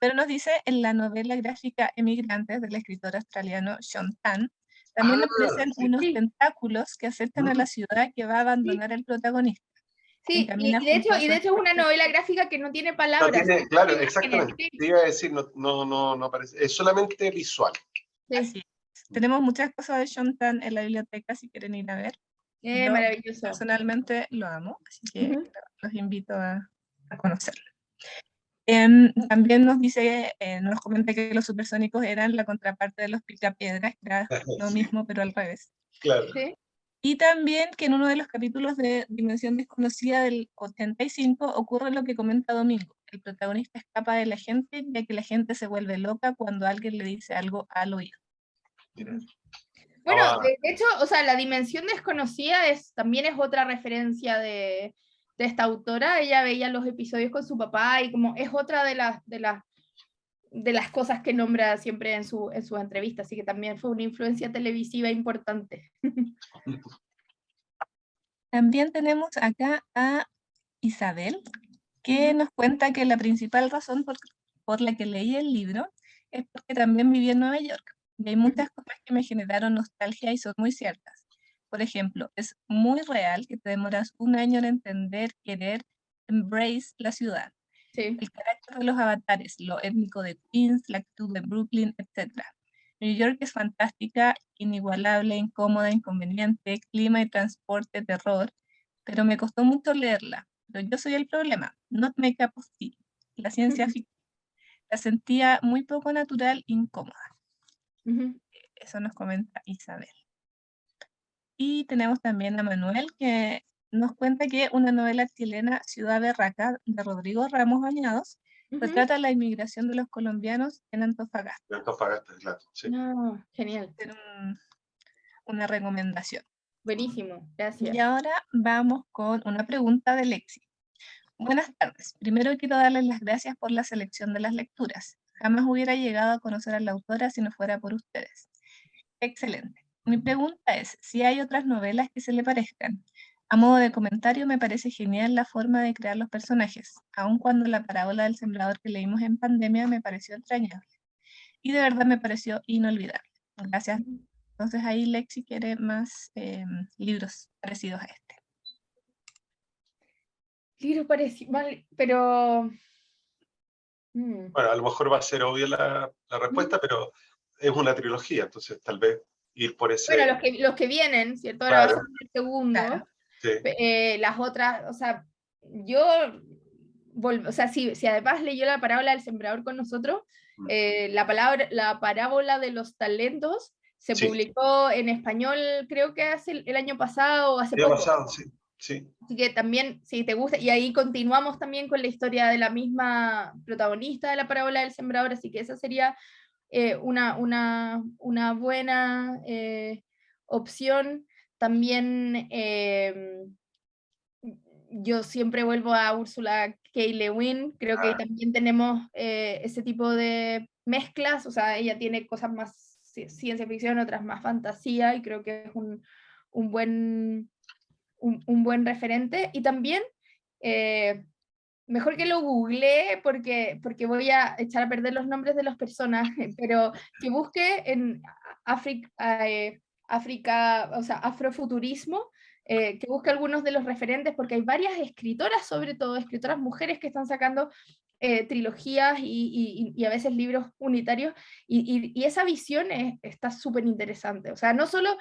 Pero nos dice en la novela gráfica Emigrantes del escritor australiano Sean Tan, también aparecen Sí. unos Sí. tentáculos que acercan a la ciudad que va a abandonar el protagonista. Sí, Encamina y de junto hecho, a su es una novela gráfica que no tiene No palabras. tiene, claro, Tiene exactamente. imágenes, Te iba a decir, no aparece. Es solamente visual. sí. Así es. Tenemos muchas cosas de Sean Tan en la biblioteca si quieren ir a ver. Yo Maravilloso. personalmente lo amo, así que Ujú. los invito a conocerlo. También nos dice, nos comenta que los supersónicos eran la contraparte de los picapiedras, que era lo Sí, mismo pero al revés. claro. Sí. Y también que en uno de los capítulos de Dimensión Desconocida del 85 ocurre lo que comenta Domingo. El protagonista escapa de la gente, ya que la gente se vuelve loca cuando alguien le dice algo al oído. Mira. Bueno, Ah, de hecho, o sea, la dimensión desconocida también es otra referencia de esta autora. Ella veía los episodios con su papá y como es otra de las de las cosas que nombra siempre en sus entrevistas, así que también fue una influencia televisiva importante. También tenemos acá a Isabel, que nos cuenta que la principal razón por la que leí el libro es porque también viví en Nueva York. Y hay muchas cosas que me generaron nostalgia y son muy ciertas. Por ejemplo, es muy real que te demoras un año en entender, querer, embrace la ciudad. Sí. El carácter de los avatares, lo étnico de Queens, la actitud de Brooklyn, etc. New York es fantástica, inigualable, incómoda, inconveniente, clima y transporte, terror, pero me costó mucho leerla. Pero yo soy el problema, not my cup of tea. La ciencia ficción la sentía muy poco natural, incómoda. Eso nos comenta Isabel. Y tenemos también a Manuel, que nos cuenta que una novela chilena, Ciudad Berraca, de Rodrigo Ramos Bañados, retrata la inmigración de los colombianos en Antofagasta. En Antofagasta, claro, sí. No, genial. Una recomendación. Buenísimo, gracias. Y ahora vamos con una pregunta de Lexi. Buenas tardes. Primero quiero darles las gracias por la selección de las lecturas. Jamás hubiera llegado a conocer a la autora si no fuera por ustedes. Excelente. Mi pregunta es, si hay otras novelas que se le parezcan. A modo de comentario, me parece genial la forma de crear los personajes, aun cuando la parábola del sembrador que leímos en pandemia me pareció entrañable. Y de verdad me pareció inolvidable. Gracias. Entonces ahí Lexi quiere más libros parecidos a este. Libros parecidos, vale, pero... Bueno, a lo mejor va a ser obvia la respuesta, pero es una trilogía, entonces tal vez ir por ese... Bueno, los que vienen, ¿cierto? Ahora va a ser el segundo. Claro. Sí. Las otras, o sea, yo... O sea, si además leyó la parábola del sembrador con nosotros, la parábola de los talentos se publicó en español, creo que hace el año pasado o hace poco. Pasado, sí. Sí. Así que también, si te gusta, y ahí continuamos también con la historia de la misma protagonista de la parábola del sembrador, así que esa sería una buena opción. También yo siempre vuelvo a Ursula K. Le Guin, creo que también tenemos ese tipo de mezclas, o sea, ella tiene cosas más ciencia ficción, otras más fantasía, y creo que es un buen referente. Y también, mejor que lo googleé porque voy a echar a perder los nombres de los personajes, pero que busque en África, o sea, afrofuturismo, que busque algunos de los referentes, porque hay varias escritoras, sobre todo escritoras mujeres, que están sacando trilogías y a veces libros unitarios, y esa visión está súper interesante. O sea, no solo...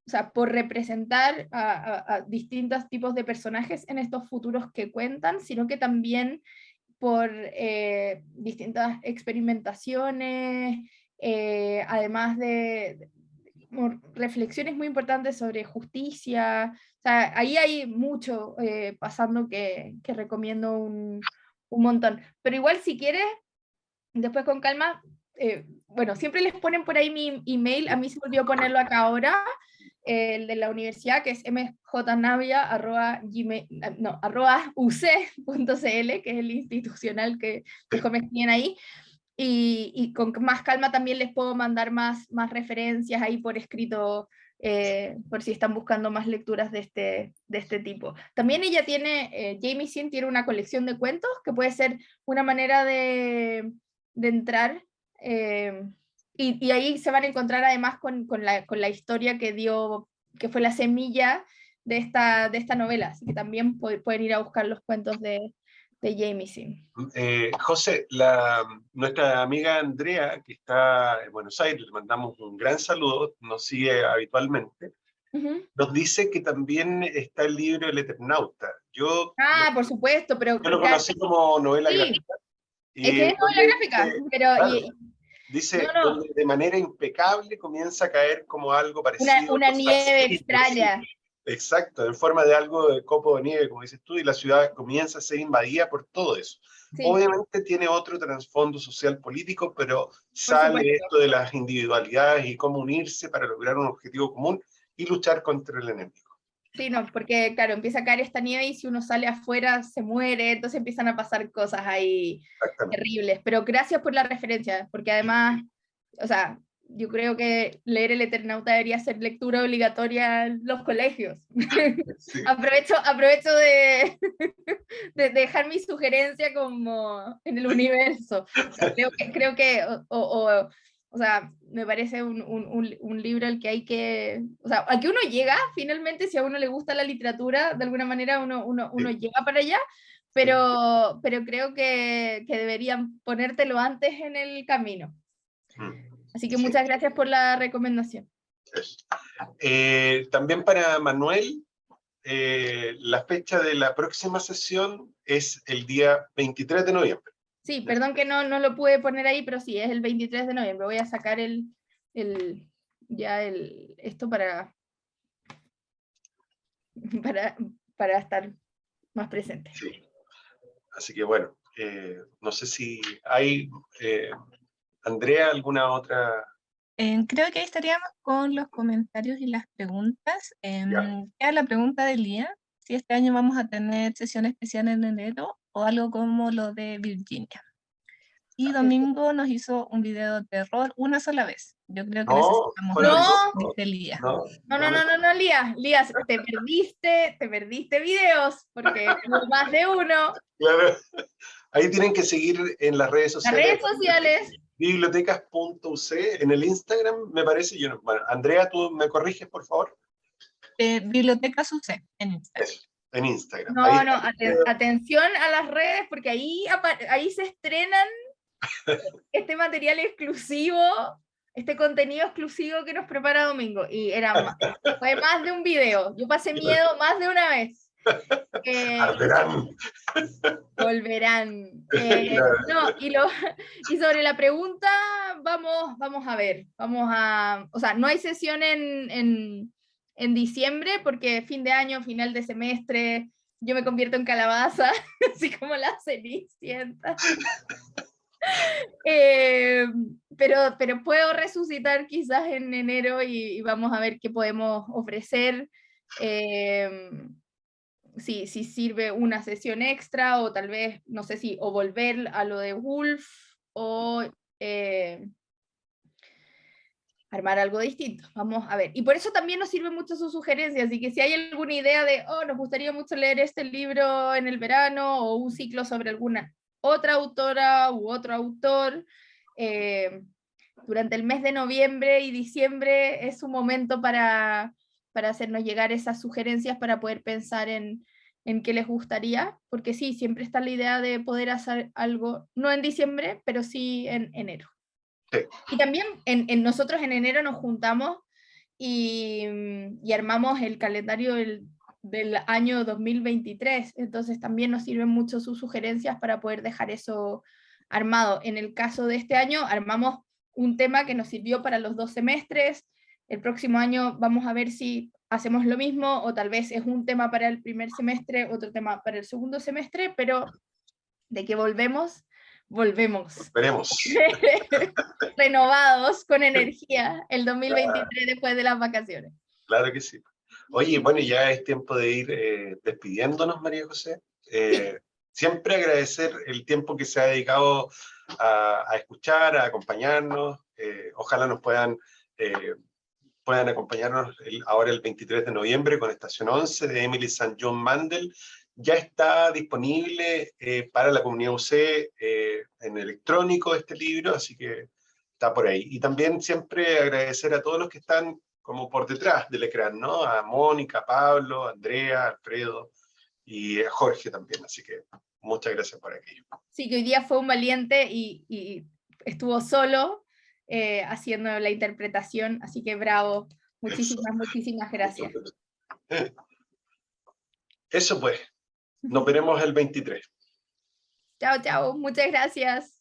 o sea, por representar a distintos tipos de personajes en estos futuros que cuentan, sino que también por distintas experimentaciones, además de reflexiones muy importantes sobre justicia. O sea, ahí hay mucho pasando que recomiendo un montón. Pero igual, si quieres, después con calma, bueno, siempre les ponen por ahí mi email, a mí se me olvidó ponerlo acá ahora, el de la universidad, que es mjnavia@uc.cl, que es el institucional que mejor me escriben ahí, y con más calma también les puedo mandar más referencias ahí por escrito, por si están buscando más lecturas de este tipo. También ella tiene, Jamie Sin tiene una colección de cuentos, que puede ser una manera de entrar, y ahí se van a encontrar además con la historia que fue la semilla de esta novela, así que también pueden ir a buscar los cuentos de Jamie Sin. José, nuestra amiga Andrea, que está en Buenos Aires, le mandamos un gran saludo, nos sigue habitualmente, nos dice que también está el libro El Eternauta. Por supuesto, pero... Yo lo conocí como novela gráfica. Es que es novela gráfica, pero... Claro, dice, donde de manera impecable comienza a caer como algo parecido. Una nieve extraña. Exacto, en forma de algo de copo de nieve, como dices tú, y la ciudad comienza a ser invadida por todo eso. Sí. Obviamente tiene otro trasfondo social político, pero sale esto de las individualidades y cómo unirse para lograr un objetivo común y luchar contra el enemigo. Sí, no, porque claro, empieza a caer esta nieve y si uno sale afuera se muere, entonces empiezan a pasar cosas ahí Exactamente. terribles. Pero gracias por la referencia, porque además, o sea, yo creo que leer El Eternauta debería ser lectura obligatoria en los colegios. Sí, Aprovecho de, de dejar mi sugerencia como en el universo. Creo que o sea, me parece un libro al que hay que, o sea, al que uno llega finalmente, si a uno le gusta la literatura, de alguna manera uno sí, llega para allá, sí. pero creo que deberían ponértelo antes en el camino. Así que Sí, muchas gracias por la recomendación. eso. También para Manuel, la fecha de la próxima sesión es el día 23 de noviembre. Sí, perdón que no lo pude poner ahí, pero sí, es el 23 de noviembre. Voy a sacar esto para, para estar más presente. Sí. Así que bueno, no sé si hay, Andrea, alguna otra. Creo que ahí estaríamos con los comentarios y las preguntas. Ya. Queda la pregunta del día, si este año vamos a tener sesión especial en enero o algo como lo de Virginia. Y Domingo nos hizo un video de terror una sola vez. Yo creo que No, necesitamos fueron más dos. de este día. No, No, Lías, te perdiste videos, porque hubo más de uno. claro. Ahí tienen que seguir en las redes Las sociales. redes sociales, Bibliotecas.uc en el Instagram, me parece. Bueno, Andrea, tú me corriges, por favor. Biblioteca Suce en Instagram. Eso, en Instagram. Ahí está. atención a las redes, porque ahí se estrenan este material exclusivo, este contenido exclusivo que nos prepara Domingo. Y fue más de un video. Yo pasé miedo más de una vez. Arderán. Volverán. Claro. No, y sobre la pregunta, vamos a ver. O sea, no hay sesión en diciembre porque fin de año, final de semestre, yo me convierto en calabaza, así como la Cenicienta. Pero puedo resucitar quizás en enero y vamos a ver qué podemos ofrecer. Si sirve una sesión extra o tal vez, no sé si, o volver a lo de Wolf o armar algo distinto. Vamos a ver. Y por eso también nos sirve mucho sus sugerencias, así que si hay alguna idea de, nos gustaría mucho leer este libro en el verano o un ciclo sobre alguna otra autora u otro autor, durante el mes de noviembre y diciembre es un momento para hacernos llegar esas sugerencias para poder pensar en qué les gustaría, porque sí, siempre está la idea de poder hacer algo, no en diciembre, pero sí en enero. Sí. Y también nosotros en enero nos juntamos y armamos el calendario del año 2023, entonces también nos sirven mucho sus sugerencias para poder dejar eso armado. En el caso de este año, armamos un tema que nos sirvió para los 2 semestres, el próximo año vamos a ver si hacemos lo mismo, o tal vez es un tema para el primer semestre, otro tema para el segundo semestre, pero de que volvemos. Veremos. Renovados, con energía, el 2023 después de las vacaciones. Claro que sí. Oye, bueno, ya es tiempo de ir despidiéndonos, María José. Siempre agradecer el tiempo que se ha dedicado a escuchar, a acompañarnos. Ojalá nos puedan acompañarnos ahora el 23 de noviembre con Estación 11 de Emily St. John Mandel. Ya está disponible para la comunidad UC en electrónico este libro, así que está por ahí. Y también siempre agradecer a todos los que están como por detrás del ecrán, ¿no? A Mónica, a Pablo, a Andrea, a Alfredo y a Jorge también, así que muchas gracias por aquello. Sí, que hoy día fue un valiente y estuvo solo haciendo la interpretación, así que bravo, muchísimas gracias. Eso pues, nos veremos el 23. Chao, muchas gracias.